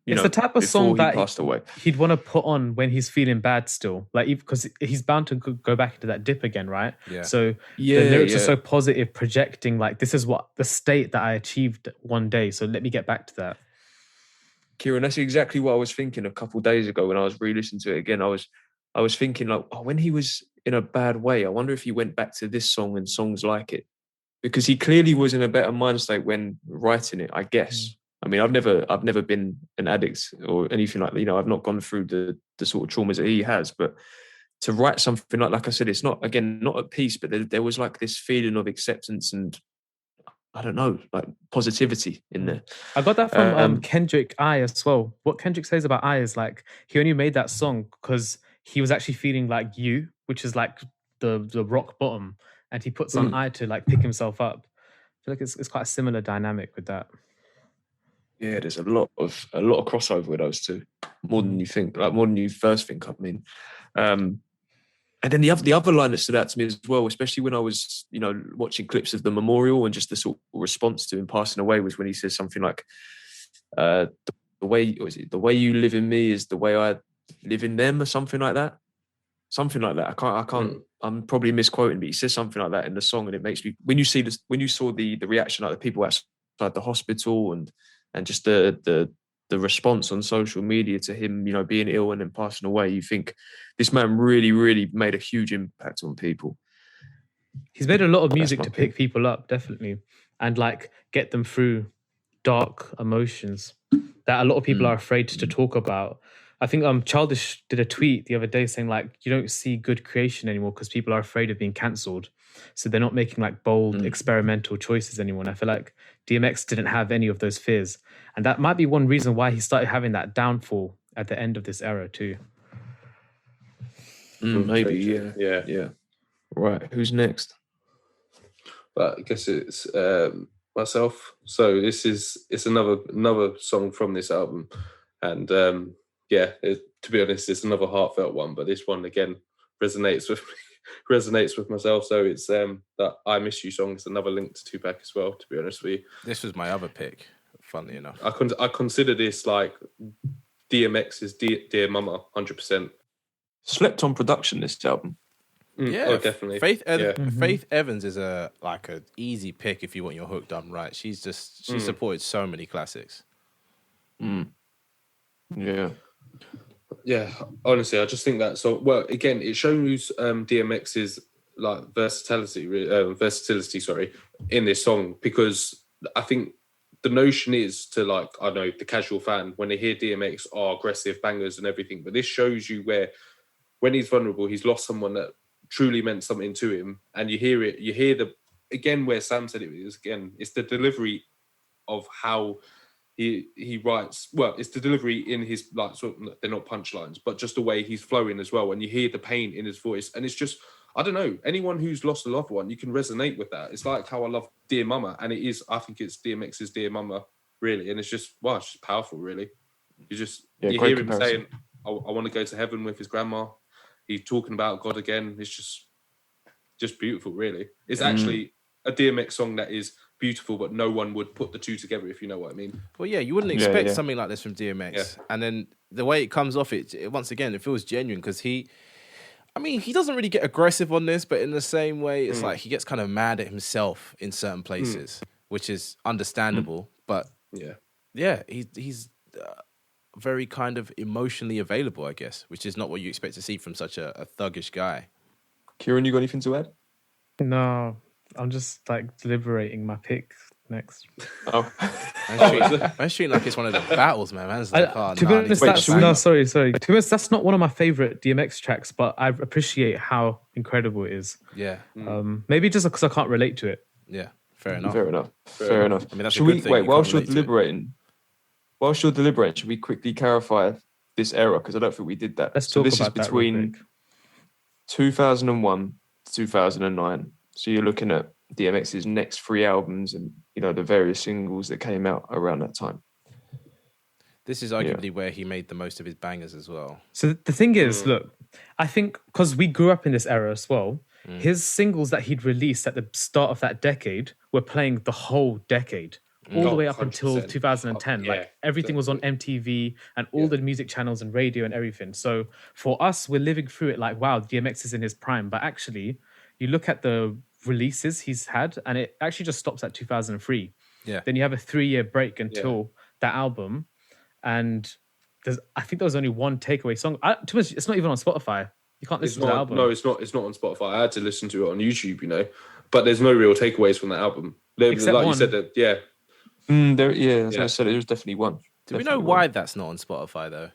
It's the type of song that passed away. He'd want to put on when he's feeling bad still, like because he's bound to go back into that dip again, right? Yeah. So the lyrics are so positive, projecting like this is what the state that I achieved one day. So let me get back to that. Kieran, that's exactly what I was thinking a couple of days ago when I was re-listening to it again. I was thinking like, when he was in a bad way, I wonder if he went back to this song and songs like it, because he clearly was in a better mind state when writing it, I guess. I mean, I've never been an addict or anything like that. I've not gone through the sort of traumas that he has. But to write something like I said, it's not at peace, but there was like this feeling of acceptance and I don't know, like positivity in there. I got that from Kendrick I as well. What Kendrick says about I is like he only made that song because he was actually feeling like You, which is like the rock bottom, and he puts on I to like pick himself up. I feel like it's quite a similar dynamic with that. Yeah, there's a lot of crossover with those two, more than you think, like more than you first think. I mean, and then the other line that stood out to me as well, especially when I was watching clips of the memorial and just the sort of response to him passing away, was when he says something like, "The way you live in me is the way I live in them," or something like that. Something like that. I can't. I'm probably misquoting, but he says something like that in the song, and it makes me when you saw the reaction like the people outside the hospital and just the response on social media to him, being ill and then passing away, you think this man really, really made a huge impact on people. He's made a lot of music to pick people up, definitely, and like get them through dark emotions that a lot of people are afraid to talk about. I think Childish did a tweet the other day saying like, you don't see good creation anymore because people are afraid of being cancelled. So they're not making like bold experimental choices anymore. And I feel like DMX didn't have any of those fears. And that might be one reason why he started having that downfall at the end of this era too. Maybe, yeah. Right, who's next? but I guess it's myself. So it's another song from this album, and to be honest, it's another heartfelt one. But this one again resonates with myself. So it's that "I Miss You" song. It's another link to Tupac as well. To be honest with you, this was my other pick. Funnily enough, I consider this like DMX's Dear Mama, 100%. Slept on production, this album. Oh, definitely. Faith Evans is a easy pick if you want your hook done right. She supported so many classics. Yeah. Yeah, honestly, I just think that so well. Again, it shows DMX's like versatility, sorry, in this song, because I think the notion is to, like, I know the casual fan, when they hear DMX, aggressive bangers and everything, but this shows you where when he's vulnerable, he's lost someone that truly meant something to him, and you hear again where Sam said it is, again, it's the delivery of how he writes. Well, it's the delivery in his, like, sort of, they're not punchlines, but just the way he's flowing as well, and you hear the pain in his voice, and it's just, I don't know, anyone who's lost a loved one, you can resonate with that. It's like how I love Dear Mama, and I think it's DMX's Dear Mama, really, and it's just powerful, really. You hear him saying, I want to go to heaven with his grandma. He's talking about God again. It's just beautiful, really. It's actually a DMX song that is beautiful, but no one would put the two together, if you know what I mean. Well, yeah, you wouldn't expect something like this from DMX. Yeah. And then the way it comes off, it once again, it feels genuine, because he doesn't really get aggressive on this, but in the same way, it's like he gets kind of mad at himself in certain places, which is understandable. But he's very kind of emotionally available, I guess, which is not what you expect to see from such a thuggish guy. Kieran, you got anything to add? No, I'm just like deliberating my pick next. Oh, I'm treating like it's one of the battles, man. Man's like, to be honest, sorry. To be honest, that's not one of my favorite DMX tracks, but I appreciate how incredible it is. Yeah. Maybe just because I can't relate to it. Yeah. Fair enough. Fair enough. I mean, that's should a good we thing. wait whilst you're deliberating? Should we quickly clarify this era? Because I don't think we did that. Let's talk about this is between 2001 to 2009. So you're looking at DMX's next 3 albums and, you know, the various singles that came out around that time. This is arguably where he made the most of his bangers as well. So the thing is, look, I think because we grew up in this era as well, his singles that he'd released at the start of that decade were playing the whole decade. All the way up 100%. Until 2010. Like everything was on MTV and all the music channels and radio and everything. So for us, we're living through it like, wow, DMX is in his prime. But actually, you look at the releases he's had and it actually just stops at 2003. Yeah. Then you have a 3-year break until that album. And I think there was only one takeaway song. To us, it's not even on Spotify. You can't listen to the album. No, it's not on Spotify. I had to listen to it on YouTube, you know. But there's no real takeaways from that album. Except like one. you said, that As I said, there was definitely one. Do we know why that's not on Spotify, though?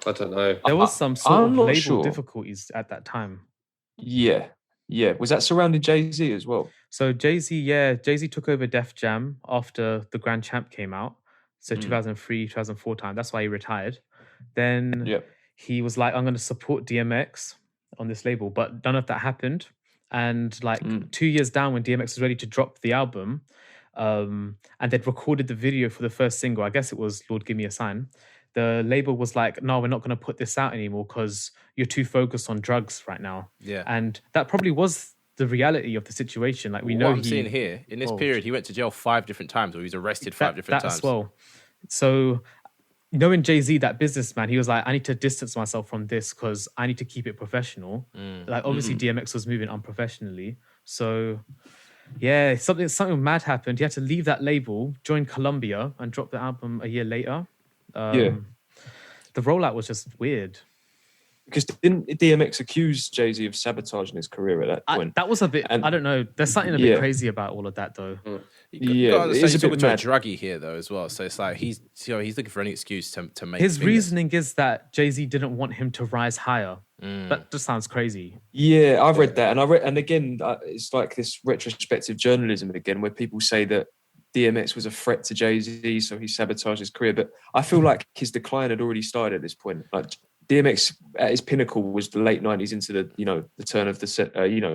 I don't know. There was some sort of label difficulties at that time. Yeah. Was that surrounding Jay-Z as well? So Jay-Z took over Def Jam after the Grand Champ came out. So 2003, 2004 time. That's why he retired. Then he was like, I'm going to support DMX on this label. But none of that happened. And like 2 years down, when DMX was ready to drop the album, and they'd recorded the video for the first single, I guess it was Lord Give Me a Sign, the label was like, no, we're not going to put this out anymore because you're too focused on drugs right now. Yeah. And that probably was the reality of the situation. Like we know what I'm seeing here, in this period, he went to jail 5 different times, or he was arrested 5 different times. As well. So knowing Jay-Z, that businessman, he was like, I need to distance myself from this because I need to keep it professional. Like obviously DMX was moving unprofessionally. So yeah, something mad happened. He had to leave that label, join Columbia and drop the album a year later. The rollout was just weird. Because didn't DMX accuse Jay-Z of sabotaging his career at that point? That was a bit, I don't know. There's something a bit crazy about all of that though. He's talking to a druggie here though as well. So it's like he's looking for any excuse to make his reasoning is that Jay-Z didn't want him to rise higher. That just sounds crazy. Yeah, I've read that, and again, it's like this retrospective journalism again, where people say that DMX was a threat to Jay-Z, so he sabotaged his career. But I feel like his decline had already started at this point. Like DMX at his pinnacle was the late 90s into the, the turn of the,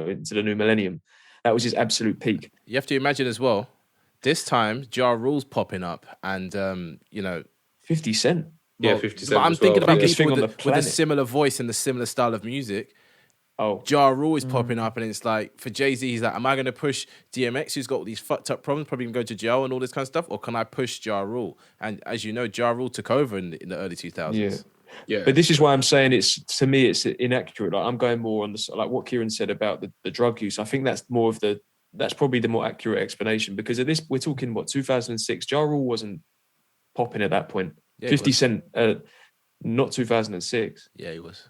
into the new millennium. That was his absolute peak. You have to imagine as well, this time, Ja Rule's popping up and, 50 Cent. Yeah, 50 Cent. But I'm thinking about Biggest people thing on with the a planet. similar voice and the similar style of music. Oh, Ja Rule is popping up, and it's like, for Jay-Z, he's like, am I going to push DMX, who's got all these fucked up problems, probably going to go to jail and all this kind of stuff, or can I push Ja Rule? And as you know, Ja Rule took over in the early 2000s. Yeah. But this is why I'm saying to me it's inaccurate. Like, I'm going more on the, like what Kieran said about the drug use. I think that's probably the more accurate explanation, because at this, we're talking, 2006? Ja Rule wasn't popping at that point. Yeah, 50 Cent, not 2006. Yeah, he was.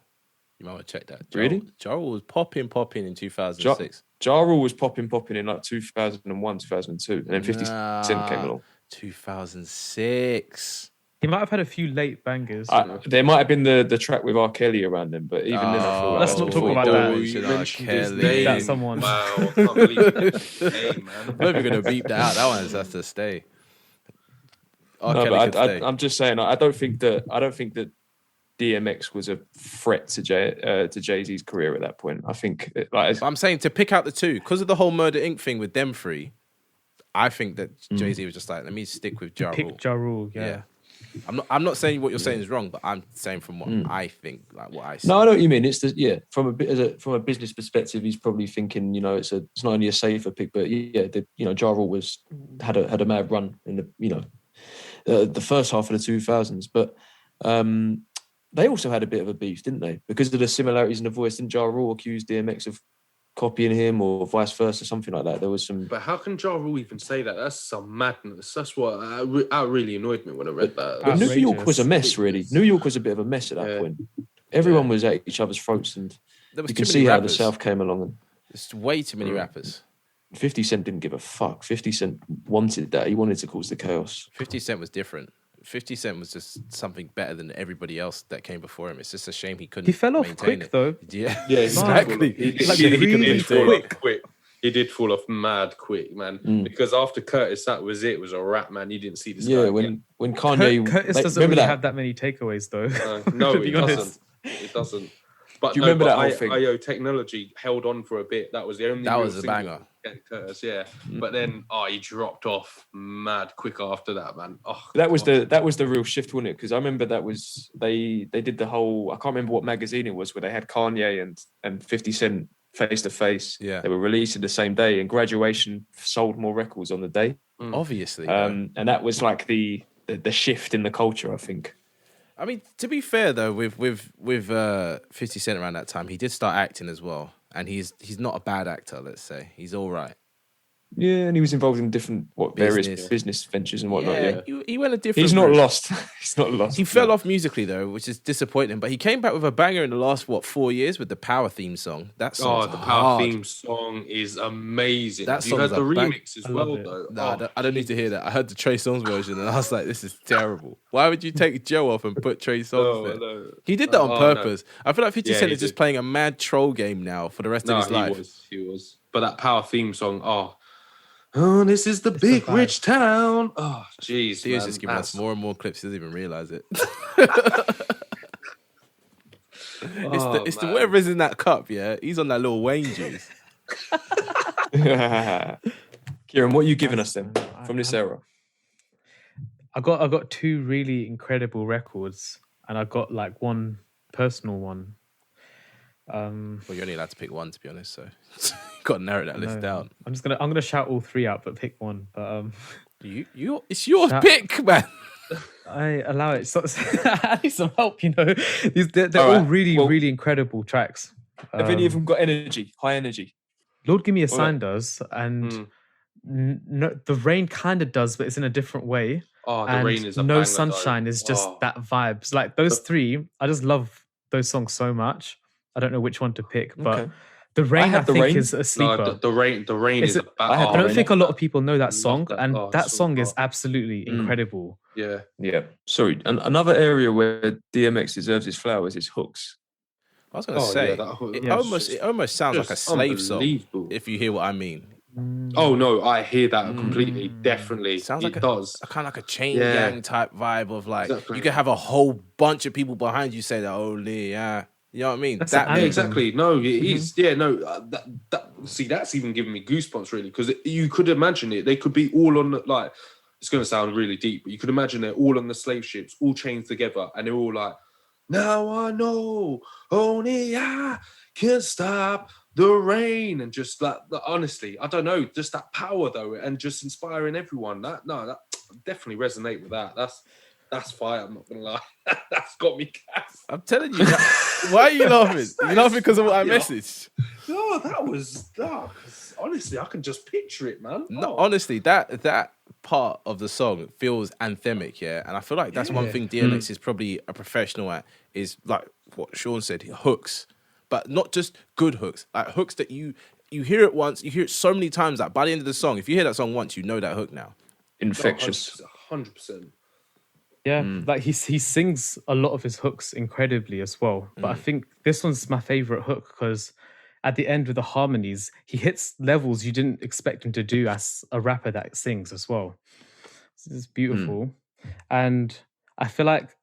You might want to check that. Really? Ja Rule was popping in 2006. Ja Rule was popping in like 2001, 2002. And then 50 Cent came along. 2006. He might have had a few late bangers. There might have been the track with R. Kelly around them, but even then I feel let's not talk about that. You mentioned his Kelly. name. That's someone. Wow, I can't believe it. Hey, man. I'm not even going to beep that out. That one has to stay. R. No, Kelly but could stay. I'm just saying, I don't think that DMX was a threat to Jay-Z's career at that point. I think, I'm saying to pick out the two, because of the whole Murder Inc. thing with them three, I think that Jay-Z was just like, let me stick with Ja Rule. Pick Ja Rule, yeah. I'm not saying what you're saying is wrong, but I'm saying from what I think, like what I see. No, I know what you mean. It's from a business perspective, he's probably thinking, it's not only a safer pick, but Ja Rule had a mad run in the first half of the 2000s, but they also had a bit of a beef, didn't they? Because of the similarities in the voice. Didn't Ja Rule accuse DMX of copying him, or vice versa, something like that? There was some. But how can Ja Rule even say that? That's some madness. That's what really annoyed me when I read that. But New Outrageous. York was a mess, really. New York was a bit of a mess at that point. Everyone was at each other's throats, and There was you too can many see how the rappers. South came along. And There's way too many rappers. 50 Cent didn't give a fuck. 50 Cent wanted that. He wanted to cause the chaos. 50 Cent was different. 50 Cent was just something better than everybody else that came before him. It's just a shame he couldn't. He fell off maintain quick, it. though. Yeah, exactly. He really did fall quick. off quick. He did fall off mad quick, man. Because after Curtis, that was it. It was a rap, man. You didn't see this guy. Yeah, when Kanye... Curtis doesn't remember really have that many takeaways, though. No, to it be doesn't. honest. It doesn't. But Do you remember that whole thing? IO Technology held on for a bit. That was the only. That real was a single banger. against Curtis, yeah. But then, he dropped off mad quick after that, man. Oh, That was the real shift, wasn't it? Because I remember that was they did the whole, I can't remember what magazine it was, where they had Kanye and 50 Cent face to face. Yeah. They were released in the same day, and Graduation sold more records on the day. Obviously. And that was like the shift in the culture, I think. I mean, to be fair though, with 50 Cent around that time, he did start acting as well, and he's not a bad actor. Let's say he's all right. Yeah, and he was involved in different various Business. business ventures and whatnot. Yeah, He went a different. he's not route. lost. He's not lost. He fell off musically though, which is disappointing. But he came back with a banger in the last 4 years with the Power theme song. That song, the Power theme song is amazing. That You heard song's the a bang. remix as I well, love it. though. No, I don't need to hear that. I heard the Trey Songz version, and I was like, "This is terrible. Why would you take Joe off and put Trey Songz there?" No. He did that on no. purpose. I feel like 50 Yeah, Cent he is just did. playing a mad troll game now for the rest of his life. He was. But that Power theme song, this is the big vibe. rich town. Oh, jeez, Theo's man. just giving us more and more clips. He doesn't even realize it. It's the whatever is in that cup. Yeah, he's on that little Wayne juice. Kieran, what are you giving us then from this era? I got two really incredible records, and I got like one personal one. Well, you're only allowed to pick one, to be honest. So got to narrow that list down. I'm gonna shout all three out, but pick one. But It's your pick, man. I allow it. So, I need some help. They're All all right, really, well- really incredible tracks. Have any of them got high energy? Lord Give Me a All Sign right. does, and no, The Rain kind of does, but it's in a different way. The And rain is a No banger, Sunshine though. is just Oh. that vibes. Like those three, I just love those songs so much. I don't know which one to pick, but Okay. The Rain I, have The think Rain. is a sleeper. No, the rain is a I have I The don't Rain. think a lot of people know that Love song, that. and Oh, that so song is hot. absolutely incredible. Yeah. Yeah. Sorry. Another area where DMX deserves his flowers is hooks. I was gonna say that whole- it yeah, almost sounds like a just slave song. unbelievable. If you hear what I mean, Oh no, I hear that completely. Definitely, Sounds it like does. a kind of like a chain gang type vibe of like you can have a whole bunch of people behind you say that only, yeah, you know what I mean? Yeah, exactly. No, it is. Yeah, no. See, that's even giving me goosebumps really, because you could imagine it. They could be all on like. It's going to sound really deep, but you could imagine they're all on the slave ships, all chained together, and they're all like, "Now I know, only I can stop the rain," and just like, honestly, I don't know, just that power though, and just inspiring everyone. That definitely resonate with that. That's fire. I'm not gonna lie, that's got me gassed. I'm telling you, why are you laughing? You laughing because of what I messaged? No, that was honestly, I can just picture it, man. No, honestly, that part of the song feels anthemic, yeah, and I feel like that's one thing DMX is probably a professional at, is like what Sean said, hooks, but not just good hooks, like hooks that you hear it once, you hear it so many times that by the end of the song, if you hear that song once, you know that hook now. Infectious. 100%. Yeah, like he sings a lot of his hooks incredibly as well. But I think this one's my favorite hook because at the end with the harmonies, he hits levels you didn't expect him to do as a rapper that sings as well. This is beautiful. And I feel like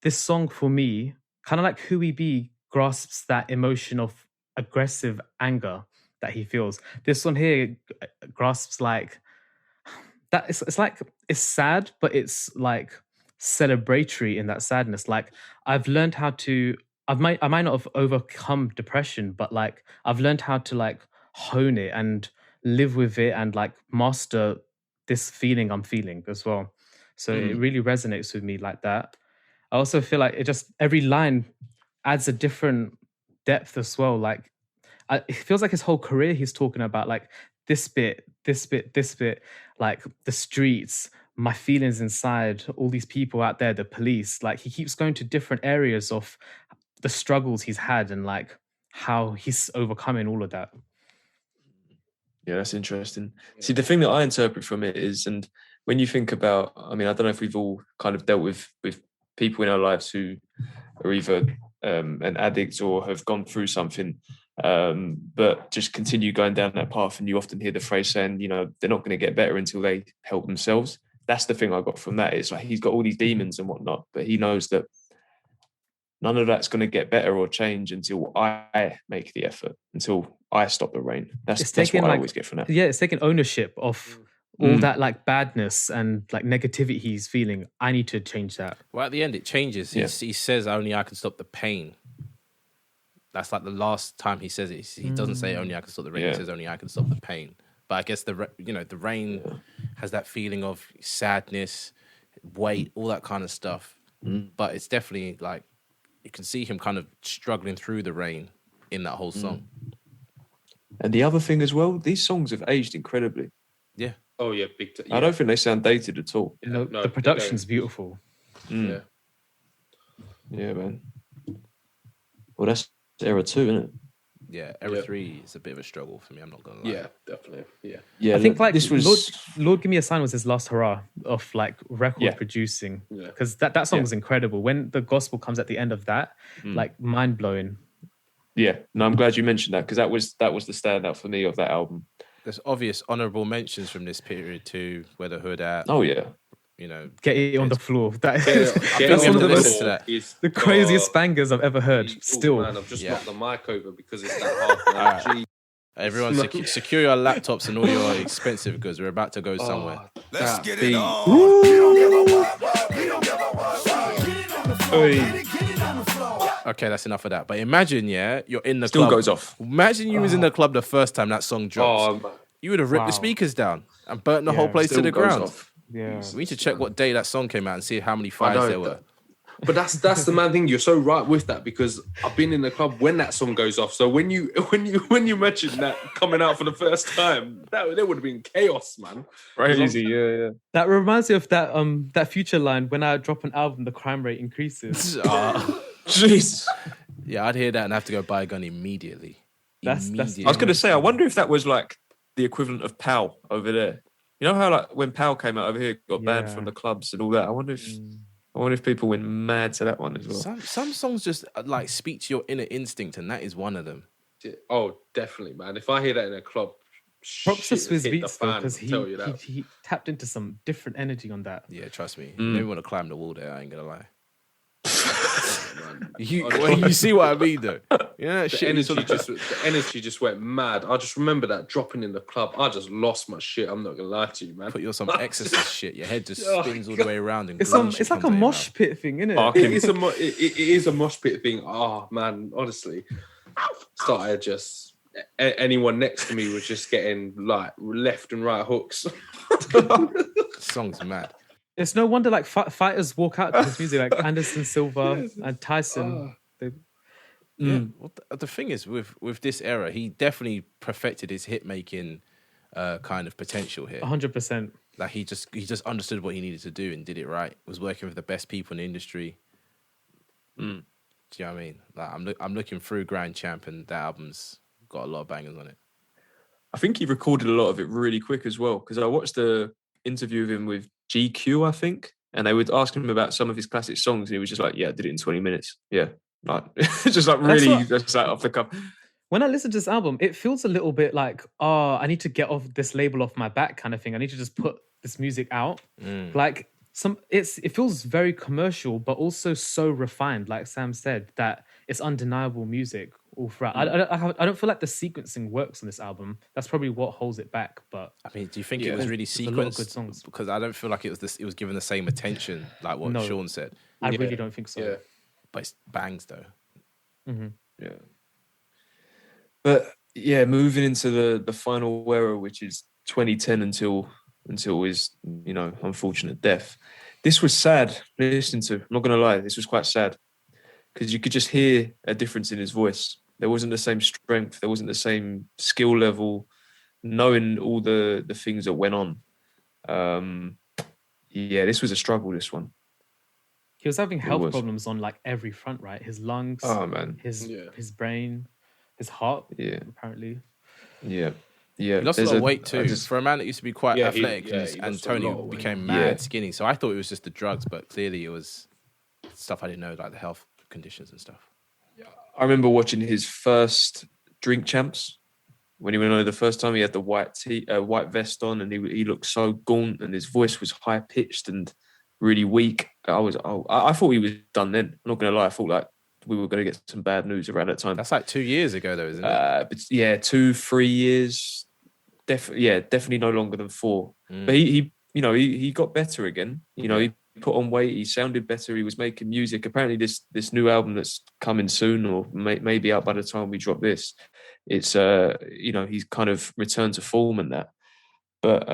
this song for me, kind of like Who We Be, grasps that emotion of aggressive anger that he feels. This one here grasps like that. It's like, it's sad, but it's like celebratory in that sadness. Like I've learned how to, I might not have overcome depression, but like I've learned how to like hone it and live with it and like master this feeling I'm feeling as well. So it really resonates with me like that. I also feel like it just, every line adds a different depth as well. Like it feels like his whole career he's talking about like this bit, like the streets, my feelings inside, all these people out there, the police. Like he keeps going to different areas of the struggles he's had and like how he's overcoming all of that. Yeah, that's interesting. See, the thing that I interpret from it is, and when you think about, I mean, I don't know if we've all kind of dealt with people in our lives who are either an addict or have gone through something, but just continue going down that path. And you often hear the phrase saying, you know, they're not going to get better until they help themselves. That's the thing I got from that. It's like he's got all these demons and whatnot, but he knows that none of that's going to get better or change until I make the effort, until I stop the rain. That's what I always get from that. Yeah, it's taking ownership of all that like badness and like negativity he's feeling. I need to change that. Well, at the end, it changes. He says, only I can stop the pain. That's like the last time he says it. He doesn't say only I can stop the rain. He says only I can stop the pain. But I guess the rain has that feeling of sadness, weight, all that kind of stuff. But it's definitely like, you can see him kind of struggling through the rain in that whole song. And the other thing as well, these songs have aged incredibly. Yeah. Oh yeah, big. I don't think they sound dated at all. No, the production's beautiful. Yeah, man. Well, that's era 2, isn't it? Yeah, era 3 is a bit of a struggle for me. I'm not gonna lie. Yeah, definitely. Yeah. I think like this was Lord Give Me a Sign was his last hurrah of like record producing, because that song was incredible. When the gospel comes at the end of that, like mind blowing. Yeah, no, I'm glad you mentioned that, because that was the standout for me of that album. There's obvious honourable mentions from this period too, where the hood at. Oh yeah. You know, Get It On the Floor. That's one of the craziest bangers I've ever heard. Still, man, I've just knocked the mic over because it's that hard. Right. Everyone, secure your laptops and all your expensive goods. We're about to go somewhere. Let's get it on. Okay, that's enough of that. But imagine, you're in the Still club. goes off. Imagine you was in the club the first time that song drops. You would have ripped the speakers down and burnt the whole place to the ground. Off. Yeah, we need to check what day that song came out and see how many fires there were. But that's the man thing. You're so right with that, because I've been in the club when that song goes off. So when you mentioned that coming out for the first time, there would have been chaos, man. Crazy, yeah. That reminds me of that Future line: when I drop an album, the crime rate increases. Jeez. Yeah, I'd hear that and have to go buy a gun immediately. I was going to say, I wonder if that was like the equivalent of PAL over there. You know how like when PAL came out over here, it got banned from the clubs and all that. I wonder if people went mad to that one as well. Some songs just like speak to your inner instinct, and that is one of them. Oh, definitely, man. If I hear that in a club, Props to shit has Swizz hit the Beats though, fan, because I'll tell you that. he tapped into some different energy on that. Yeah, trust me. You made me want to climb the wall there. I ain't gonna lie. Man. You see what I mean, though? Yeah, The energy just went mad. I just remember that dropping in the club. I just lost my shit. I'm not gonna lie to you, man. put you on some exorcist shit. Your head just spins all the way around, and It's green shit it's like comes a out your mosh mouth. pit thing, isn't it? It is a mosh pit thing. Oh man, honestly, started just anyone next to me was just getting like left and right hooks. The song's mad. It's no wonder like fighters walk out to this music, like Anderson Silva and Tyson. Yeah. Well, the thing is, with this era, he definitely perfected his hit making kind of potential here. 100%. Like he just understood what he needed to do and did it right. Was working with the best people in the industry. Do you know what I mean? Like I'm looking through Grand Champ, and that album's got a lot of bangers on it. I think he recorded a lot of it really quick as well, because I watched the interview of him with GQ, I think, and they would ask him about some of his classic songs, and he was just like, "Yeah, I did it in 20 minutes." Yeah, like just like really, just like off the cuff. When I listen to this album, it feels a little bit like, oh, I need to get off this label off my back kind of thing. I need to just put this music out. Like it feels very commercial, but also so refined, like Sam said, that it's undeniable music all throughout. I don't feel like the sequencing works on this album. That's probably what holds it back. But I mean, do you think it was really sequenced? A lot of good songs. Because I don't feel like it was given the same attention like what Sean said. I really don't think so. Yeah. But it's bangs though. Yeah. But yeah, moving into the final era, which is 2010 until his, unfortunate death. This was sad listening to. I'm not going to lie, this was quite sad because you could just hear a difference in his voice. There wasn't the same strength. There wasn't the same skill level, knowing all the things that went on. Yeah, this was a struggle, this one. He was having health problems on like every front, right? His lungs, his brain, his heart, apparently. Yeah. He lost a lot of weight too. For a man that used to be quite athletic, and Tony became mad skinny. So I thought it was just the drugs, but clearly it was stuff I didn't know, like the health conditions and stuff. I remember watching his first Drink Champs when he went on the first time. He had the white vest on, and he looked so gaunt, and his voice was high pitched and really weak. I thought he was done then. I'm not going to lie. I thought like we were going to get some bad news around that time. That's like 2 years ago, though, isn't it? But yeah, 2-3 years. Definitely no longer than 4. But he got better again. He put on weight. He sounded better. He was making music. Apparently, this new album that's coming soon, or maybe out by the time we drop this, it's he's kind of returned to form and that. But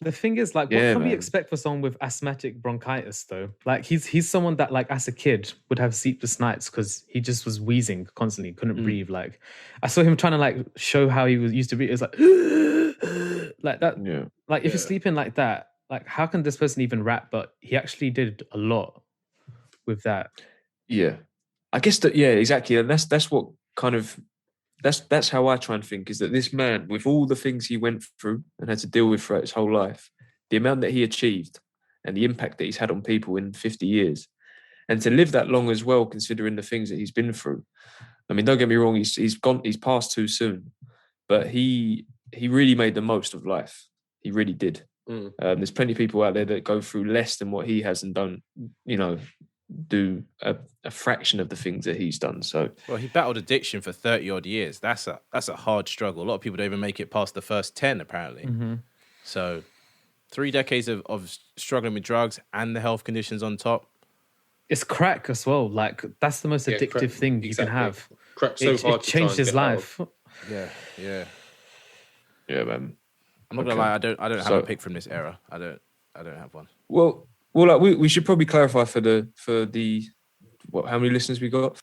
the thing is, like, what can we expect for someone with asthmatic bronchitis, though? Like, he's someone that, like, as a kid would have sleepless nights because he just was wheezing constantly, couldn't breathe. Like, I saw him trying to like show how he used to breathe. It was like that. Yeah. Like, if you're sleeping like that, like, how can this person even rap? But he actually did a lot with that. Yeah, I guess that. Yeah, exactly. And that's what kind of. That's how I try and think, is that this man, with all the things he went through and had to deal with throughout his whole life, the amount that he achieved and the impact that he's had on people in 50 years, and to live that long as well, considering the things that he's been through. I mean, don't get me wrong, he's passed too soon, but he really made the most of life. He really did. There's plenty of people out there that go through less than what he has and don't, do a fraction of the things that he's done. So, well, he battled addiction for 30 odd years. That's a hard struggle. A lot of people don't even make it past the first 10, apparently. So 3 decades of struggling with drugs and the health conditions on top. It's crack as well. Like, that's the most addictive thing you can have. Crack so hard. It changed his life. Yeah, man. I'm not gonna lie. I don't have a pick from this era. I don't have one. Well, like we should probably clarify for the how many listeners we got?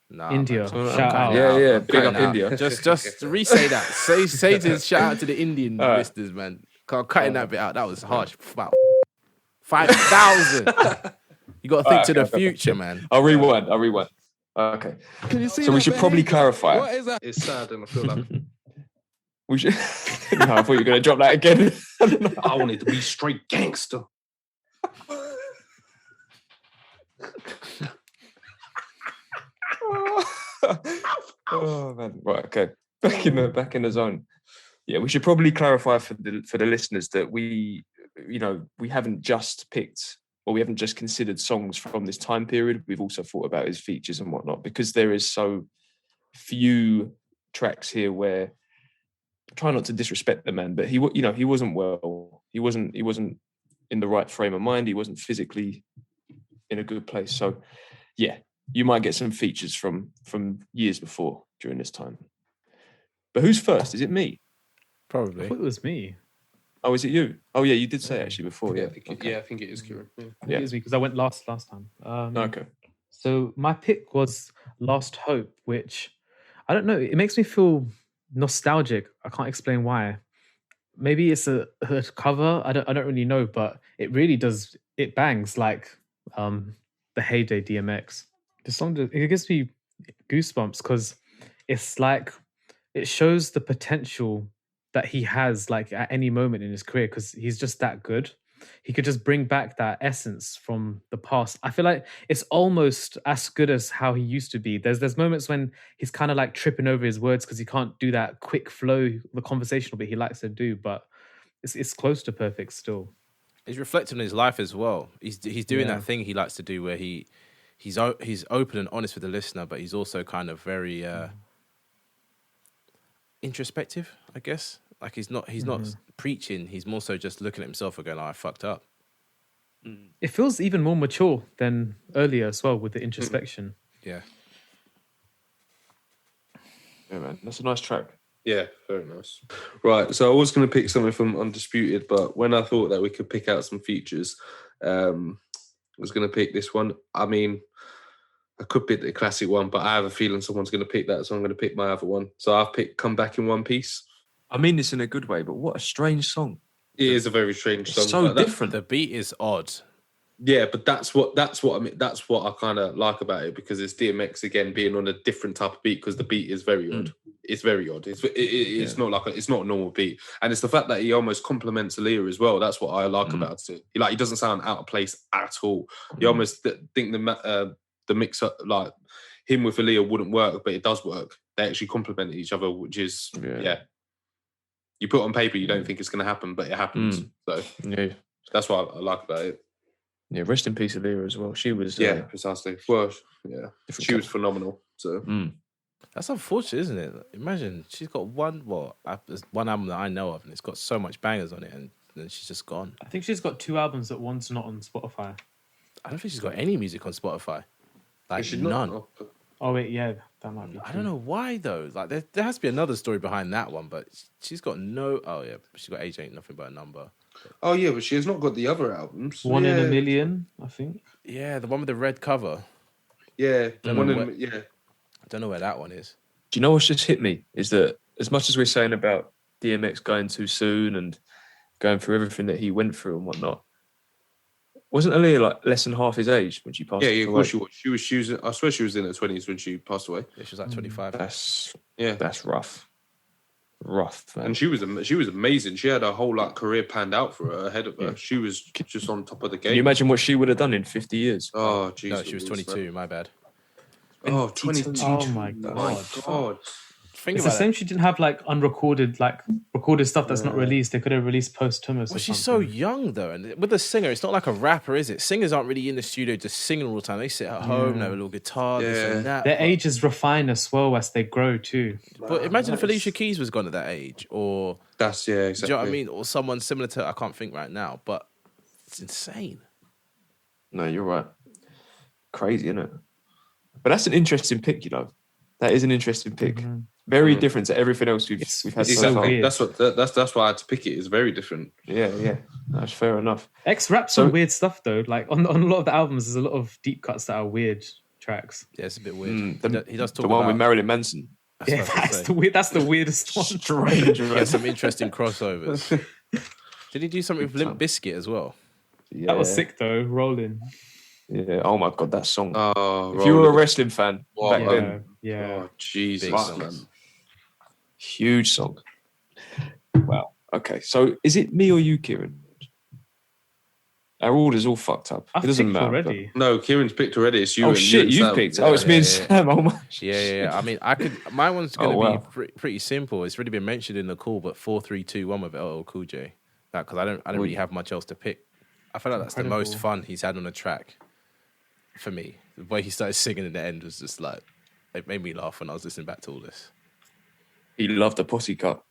Nah, India. Man. Shout out. Yeah. Big up India. Just re-say that. Say to shout out to the Indian listeners, man. Cutting that bit out. That was harsh. About 5,000. You got to think to the future, man. I'll rewind. Okay. Can you see? So we should probably clarify. What is that? It's sad, and I feel like we should. No, I thought you were going to drop that again. I wanted to be straight gangster. Oh man, right, okay. Back in the zone. Yeah, we should probably clarify for the listeners that we haven't just picked, or we haven't just considered songs from this time period. We've also thought about his features and whatnot, because there is so few tracks here where, try not to disrespect the man, but he wasn't well. He wasn't in the right frame of mind. He wasn't physically in a good place. So yeah, you might get some features from years before during this time. But who's first? Is it me? Probably. I thought it was me. Oh, is it you? Oh yeah, you did say actually before. Yeah, I think it is Kieran. It is me because I went last time. Okay. So my pick was Last Hope, which I don't know. It makes me feel nostalgic. I can't explain why. Maybe it's a cover. I don't really know, but it really does. It bangs like the heyday DMX. The song it gives me goosebumps because it's like it shows the potential that he has like at any moment in his career, because he's just that good. He could just bring back that essence from the past. I feel like it's almost as good as how he used to be. There's moments when he's kind of like tripping over his words because he can't do that quick flow, the conversational bit he likes to do, but it's close to perfect still. He's reflecting on his life as well. He's doing that thing he likes to do where he's open and honest with the listener, but he's also kind of very introspective, I guess. Like he's not preaching. He's more so just looking at himself and going, "Oh, I fucked up." It feels even more mature than earlier as well with the introspection. Yeah. Yeah, man, that's a nice track. Yeah, very nice. Right, so I was going to pick something from Undisputed, but when I thought that we could pick out some features, I was going to pick this one. I mean, I could pick the classic one, but I have a feeling someone's going to pick that, so I'm going to pick my other one. So I've picked Come Back in One Piece. I mean this in a good way, but what a strange song. It is a very strange song. So different. The beat is odd. Yeah, but that's what I mean. That's what I kind of like about it, because it's DMX again being on a different type of beat, because the beat is very odd. It's very odd. It's not like it's not a normal beat, and it's the fact that he almost compliments Aaliyah as well. That's what I like about it. He doesn't sound out of place at all. You almost think the mix up, like him with Aaliyah wouldn't work, but it does work. They actually complement each other, which is You put it on paper, you don't think it's going to happen, but it happens. So that's what I like about it. Yeah, rest in peace, Aaliyah as well. She was precisely. Well, she was phenomenal. So that's unfortunate, isn't it? Imagine she's got one album that I know of, and it's got so much bangers on it, and then she's just gone. I think she's got 2 albums that one's not on Spotify. I don't think she's got any music on Spotify. Like none. Oh wait, yeah, that might be. I don't know why though. Like there has to be another story behind that one, but she's got no. Oh yeah, she's got Age Ain't Nothing But a Number. Oh yeah, but she has not got the other albums. One in a Million, I think. Yeah, the one with the red cover. Yeah, I don't know where that one is. Do you know what's just hit me? Is that as much as we're saying about DMX going too soon and going through everything that he went through and whatnot, wasn't Aaliyah like less than half his age when she passed away? Yeah, of course she was. She was. I swear she was in her 20s when she passed away. Yeah, she was like 25. That's rough. Rough, man. And she was amazing. She had a whole career planned out for her ahead of her. Yeah. She was just on top of the game. Can you imagine what she would have done in 50 years? Oh, jeez. No, she was 22. My bad. Oh, 22. Oh my god. Think it's the same. She didn't have recorded stuff that's not released. They could have released posthumous. Well, she's so young though, and with a singer, it's not like a rapper, is it? Singers aren't really in the studio just singing all the time. They sit at home, and have a little guitar, this and that. Their ages refine as well as they grow too. But imagine if Alicia Keys was gone at that age, or exactly. Do you know what I mean? Or someone similar to her. I can't think right now, but it's insane. No, you're right. Crazy, isn't it? But that's an interesting pick, you know. That is an interesting pick. Mm-hmm. Very different to everything else we've had so far. That's why I had to pick it. It's very different. Yeah. That's fair enough. X raps some weird stuff though. Like on a lot of the albums, there's a lot of deep cuts that are weird tracks. Yeah, it's a bit weird. He does talk the one with Marilyn Manson. That's the weirdest one. Strange. He has some interesting crossovers. Did he do something with Limp Bizkit as well? Yeah. That was sick though. Rolling. Yeah. Oh my god, that song. Oh, if you were a wrestling fan back then. Yeah. Oh Jesus, man. Huge song. Wow. Okay, so is it me or you, Kieran? Our order's all fucked up. I've It doesn't picked matter. already. No, Kieran's picked already. It's you. Oh and shit, you you and Sam. picked. Oh, it's me and Sam. Oh my. Yeah. I mean, my one's going to wow. be pretty simple. It's already been mentioned in the call, but 4, 3, 2, 1 with LL Cool J. Because I don't really have much else to pick. I feel like that's the most fun he's had on a track for me. The way he started singing in the end was just like, it made me laugh when I was listening back to all this. He loved the posse cut.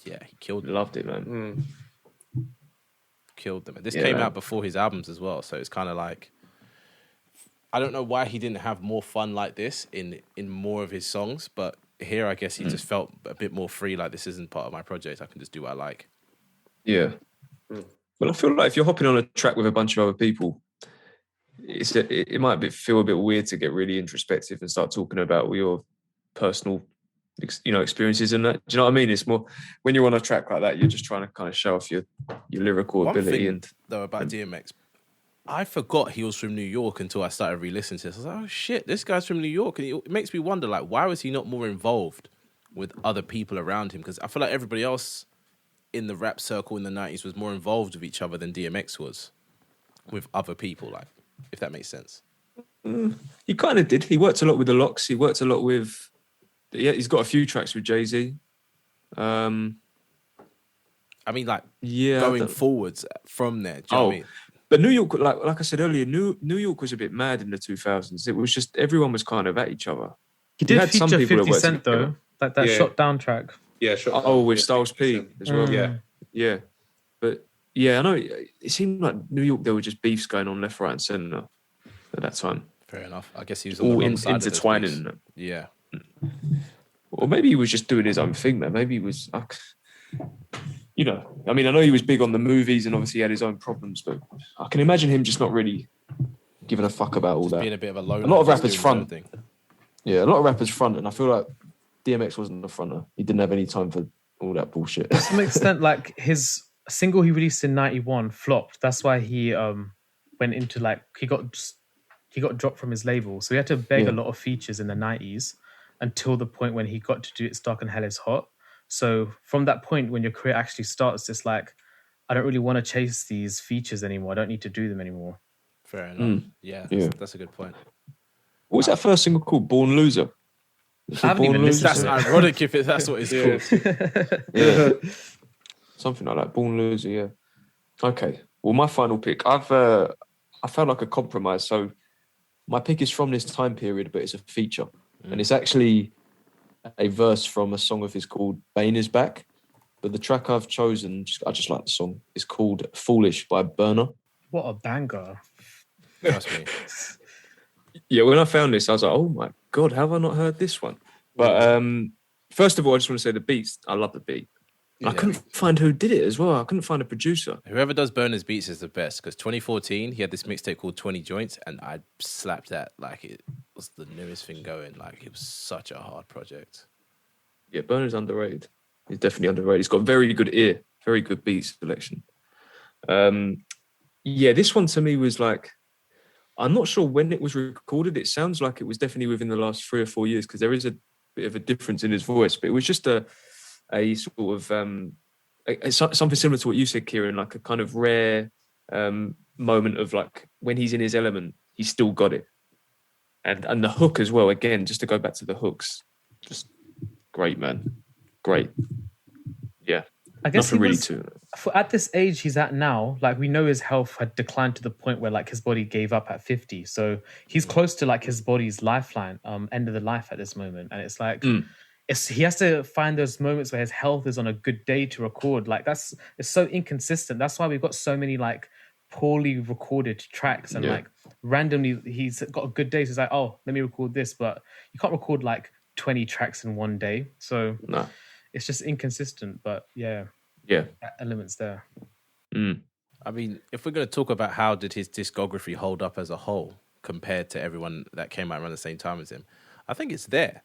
Yeah, he killed it. Loved it, man. Killed them. And this came out before his albums as well, so it's kind of like, I don't know why he didn't have more fun like this in more of his songs, but here I guess he just felt a bit more free, like this isn't part of my project, I can just do what I like. Yeah. Well, I feel like if you're hopping on a track with a bunch of other people, it might feel a bit weird to get really introspective and start talking about all your personal, experiences and that. Do you know what I mean? It's more when you're on a track like that, you're just trying to kind of show off your lyrical ability. Thing, though, about DMX, I forgot he was from New York until I started re-listening to this. I was like, oh shit, this guy's from New York, and it makes me wonder, like, why was he not more involved with other people around him? Because I feel like everybody else in the rap circle in the 90s was more involved with each other than DMX was with other people, like, if that makes sense. He kind of did. He worked a lot with the Locks. He worked a lot with... Yeah, he's got a few tracks with Jay-Z. I mean, like, going forwards from there. Do you know what I mean? But New York, like I said earlier, New York was a bit mad in the 2000s. It was just, everyone was kind of at each other. He did feature 50 Cent, though. Like that Shot Down track. Yeah, Shot Down. Oh, with Styles P as well. Yeah. But, yeah, I know, it seemed like New York, there were just beefs going on left, right and centre at that time. Fair enough. I guess he was all intertwining. Yeah. Or maybe he was just doing his own thing, man. Maybe he was, I mean, I know he was big on the movies and obviously he had his own problems, but I can imagine him just not really giving a fuck about all that. Being a bit of a loner. A lot of rappers front. Yeah, a lot of rappers front, and I feel like DMX wasn't a fronter. He didn't have any time for all that bullshit. To some extent, like his single he released in '91 flopped. That's why he went into he got dropped from his label, so he had to beg a lot of features in the '90s until the point when he got to do It's Dark and Hell is Hot. So from that point, when your career actually starts, it's like, I don't really want to chase these features anymore. I don't need to do them anymore. Fair enough. Yeah, that's a good point. What was that first single called? Born Loser? I haven't even listened to it. That's ironic if that's what it's called. Yeah. Something like that. Born Loser, yeah. Okay. Well, my final pick, I found like a compromise. So my pick is from this time period, but it's a feature. And it's actually a verse from a song of his called Bane Is Back. But the track I've chosen, I just like the song, is called Foolish by Burner. What a banger. Trust me. Yeah, when I found this, I was like, oh my God, have I not heard this one? But first of all, I just want to say the beats, I love the beat. Yeah. I couldn't find who did it as well. I couldn't find a producer. Whoever does Burner's beats is the best, because 2014, he had this mixtape called 20 Joints, and I slapped that like it was the newest thing going. Like, it was such a hard project. Yeah, Burner's underrated. He's definitely underrated. He's got very good ear, very good beat selection. Yeah, this one to me was like, I'm not sure when it was recorded. It sounds like it was definitely within the last 3 or 4 years, because there is a bit of a difference in his voice, but it was just a sort of something similar to what you said, Kieran, like a kind of rare moment of like when he's in his element, he's still got it. And the hook as well, again, just to go back to the hooks, just great, man. Great. Yeah. I guess at this age he's at now, like we know his health had declined to the point where like his body gave up at 50. So he's close to like his body's lifeline, end of the life at this moment. And it's like, he has to find those moments where his health is on a good day to record. Like it's so inconsistent. That's why we've got so many like poorly recorded tracks and like randomly he's got a good day. So he's like, oh, let me record this. But you can't record like 20 tracks in one day. So it's just inconsistent. But yeah, elements there. I mean, if we're going to talk about how did his discography hold up as a whole compared to everyone that came out around the same time as him, I think it's there.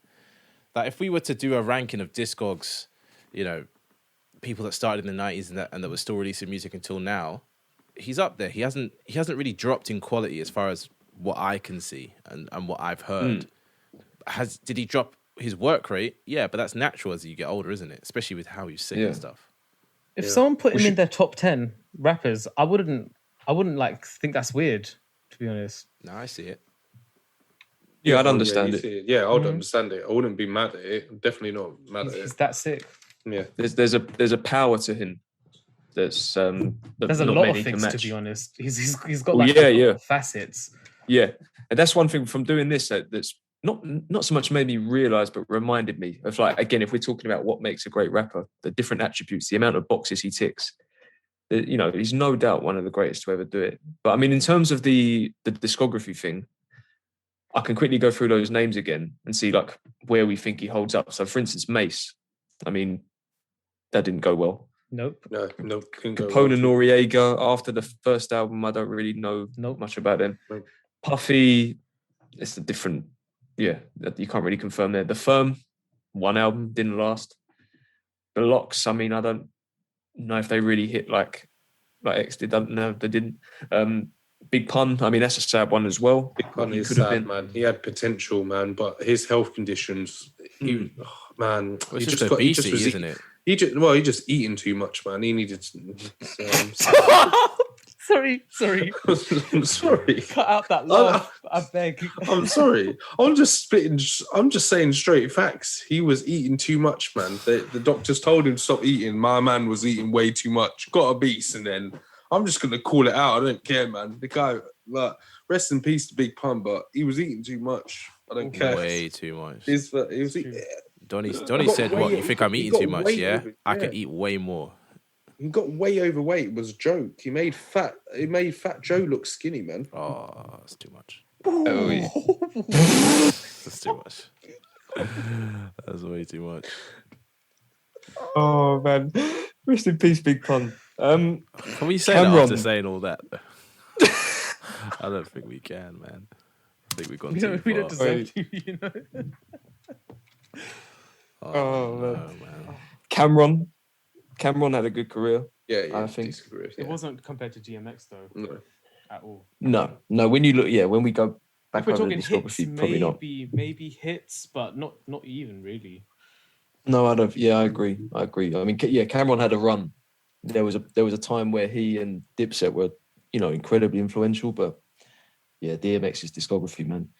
Like if we were to do a ranking of Discogs, you know, people that started in the 90s and that were still releasing music until now, he's up there. He hasn't really dropped in quality as far as what I can see and what I've heard. Did he drop his work rate? Yeah, but that's natural as you get older, isn't it? Especially with how you sing and stuff. If someone put him in their top 10 rappers, I wouldn't I wouldn't think that's weird, to be honest. No, I see it. Yeah, I'd understand it. Yeah, I would understand it. I wouldn't be mad at it. I'm definitely not mad at it. He's that sick. Yeah, There's a power to him. That's that there's a not lot many of can things, to match. be honest. He's got Well, a lot yeah. of facets. Yeah, and that's one thing from doing this that's not so much made me realise, but reminded me of, like, again, if we're talking about what makes a great rapper, the different attributes, the amount of boxes he ticks. You know, he's no doubt one of the greatest to ever do it. But I mean, in terms of the discography thing, I can quickly go through those names again and see like where we think he holds up. So, for instance, Mace. I mean, that didn't go well. Nope. no, couldn't go Capone well. and Noriega, after the first album, I don't really know much about them. Nope. Puffy, it's a different, you can't really confirm there. The Firm, one album, didn't last. The Locks, I mean, I don't know if they really hit like X did. No, they didn't. Big Pun, I mean, that's a sad one as well. Big Pun is sad, man. He had potential, man, but his health conditions, man, Well, it's just obesity, isn't it? He just eating too much, man. He needed. Sorry. I'm sorry. Cut out that laugh. I beg. I'm sorry. I'm just saying straight facts. He was eating too much, man. The doctors told him to stop eating. My man was eating way too much. Got obese, and then I'm just gonna call it out. I don't care, man. The guy, like, rest in peace to Big Pun, but he was eating too much. I don't care. Way too much. He was eating. Donnie said, "What, you think I'm eating too much? Yeah, I could eat way more." He got way overweight. It was a joke. He made Fat Joe look skinny, man. Oh, that's too much. Oh, yeah. That's too much. That's way too much. Oh man, rest in peace, Big Pun. Can we say that after saying all that? I don't think we can, man. I think we've gone too far. We don't deserve to, you know. Oh man. Cameron had a good career. Yeah, I think career, It wasn't compared to DMX though. No. At all. No. When you look, when we go back If we're over talking the discography, hits, probably not. maybe hits, but not even really. No, I don't. Yeah, I agree. I mean, Cameron had a run. There was a time where he and Dipset were, incredibly influential. But yeah, DMX's discography, man.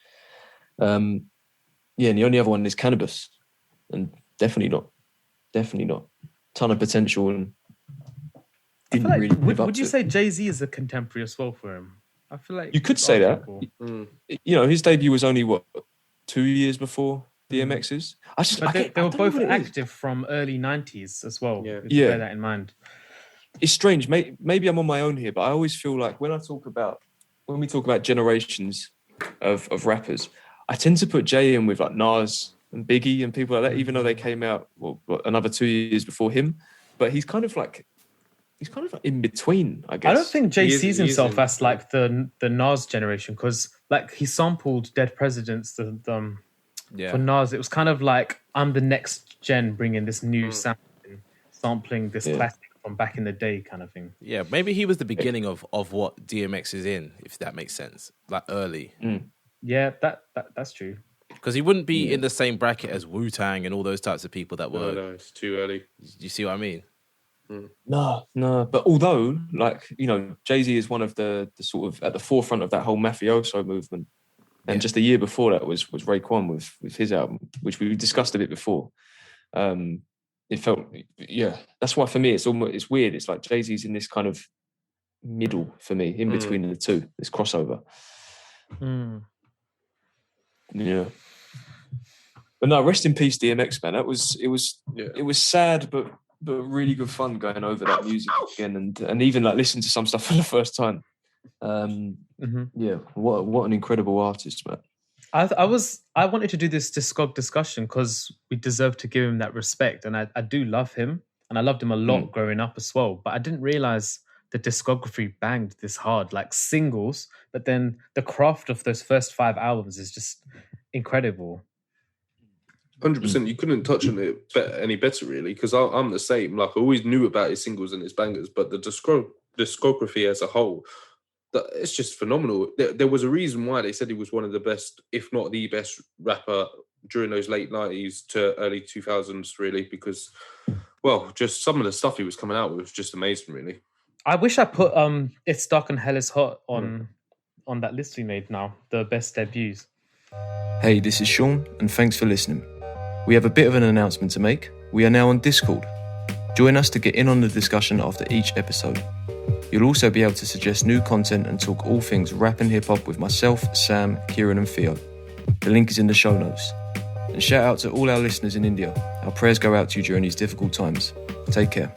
And the only other one is Cannabis, and definitely not. Ton of potential and didn't really live up would to you it. say Jay-Z is a contemporary as well for him? I feel like You could say that. His debut was only 2 years before DMX's. They were both active from early 90s as well. Yeah. Bear that in mind. It's strange. Maybe I'm on my own here, but I always feel like when we talk about generations of rappers, I tend to put Jay in with like Nas and Biggie and people like that, even though they came out another 2 years before him. But he's kind of like in between, I guess. I don't think Jay sees himself as like the Nas generation, because like he sampled Dead Presidents. For Nas, it was kind of like, I'm the next gen bringing this new sampling this classic from back in the day kind of thing. Yeah, maybe he was the beginning of what DMX is in, if that makes sense. Like early. Yeah, that's true. Because he wouldn't be in the same bracket as Wu-Tang and all those types of people that were... No, it's too early. You see what I mean? No. But although, Jay-Z is one of the sort of at the forefront of that whole mafioso movement. And just a year before that was Raekwon with his album, which we discussed a bit before. It felt, that's why for me it's weird. It's like Jay-Z's in this kind of middle for me, in between the two, this crossover. Yeah. But no, rest in peace, DMX, man. It was sad, but really good fun going over that music again, and even like listening to some stuff for the first time. Yeah, what an incredible artist, man. I wanted to do this Discog discussion because we deserve to give him that respect, and I do love him, and I loved him a lot growing up as well. But I didn't realize the discography banged this hard, like singles. But then the craft of those first 5 albums is just incredible. 100%. You couldn't touch on it any better, really, because I'm the same. Like, I always knew about his singles and his bangers, but the discography as a whole, it's just phenomenal. There was a reason why they said he was one of the best, if not the best rapper during those late 90s to early 2000s, really, because, well, just some of the stuff he was coming out with was just amazing, really. I wish I put It's Dark and Hell is Hot on that list we made now, the best debuts. Hey, this is Sean, and thanks for listening. We have a bit of an announcement to make. We are now on Discord. Join us to get in on the discussion after each episode. You'll also be able to suggest new content and talk all things rap and hip-hop with myself, Sam, Kieran and Theo. The link is in the show notes. And shout out to all our listeners in India. Our prayers go out to you during these difficult times. Take care.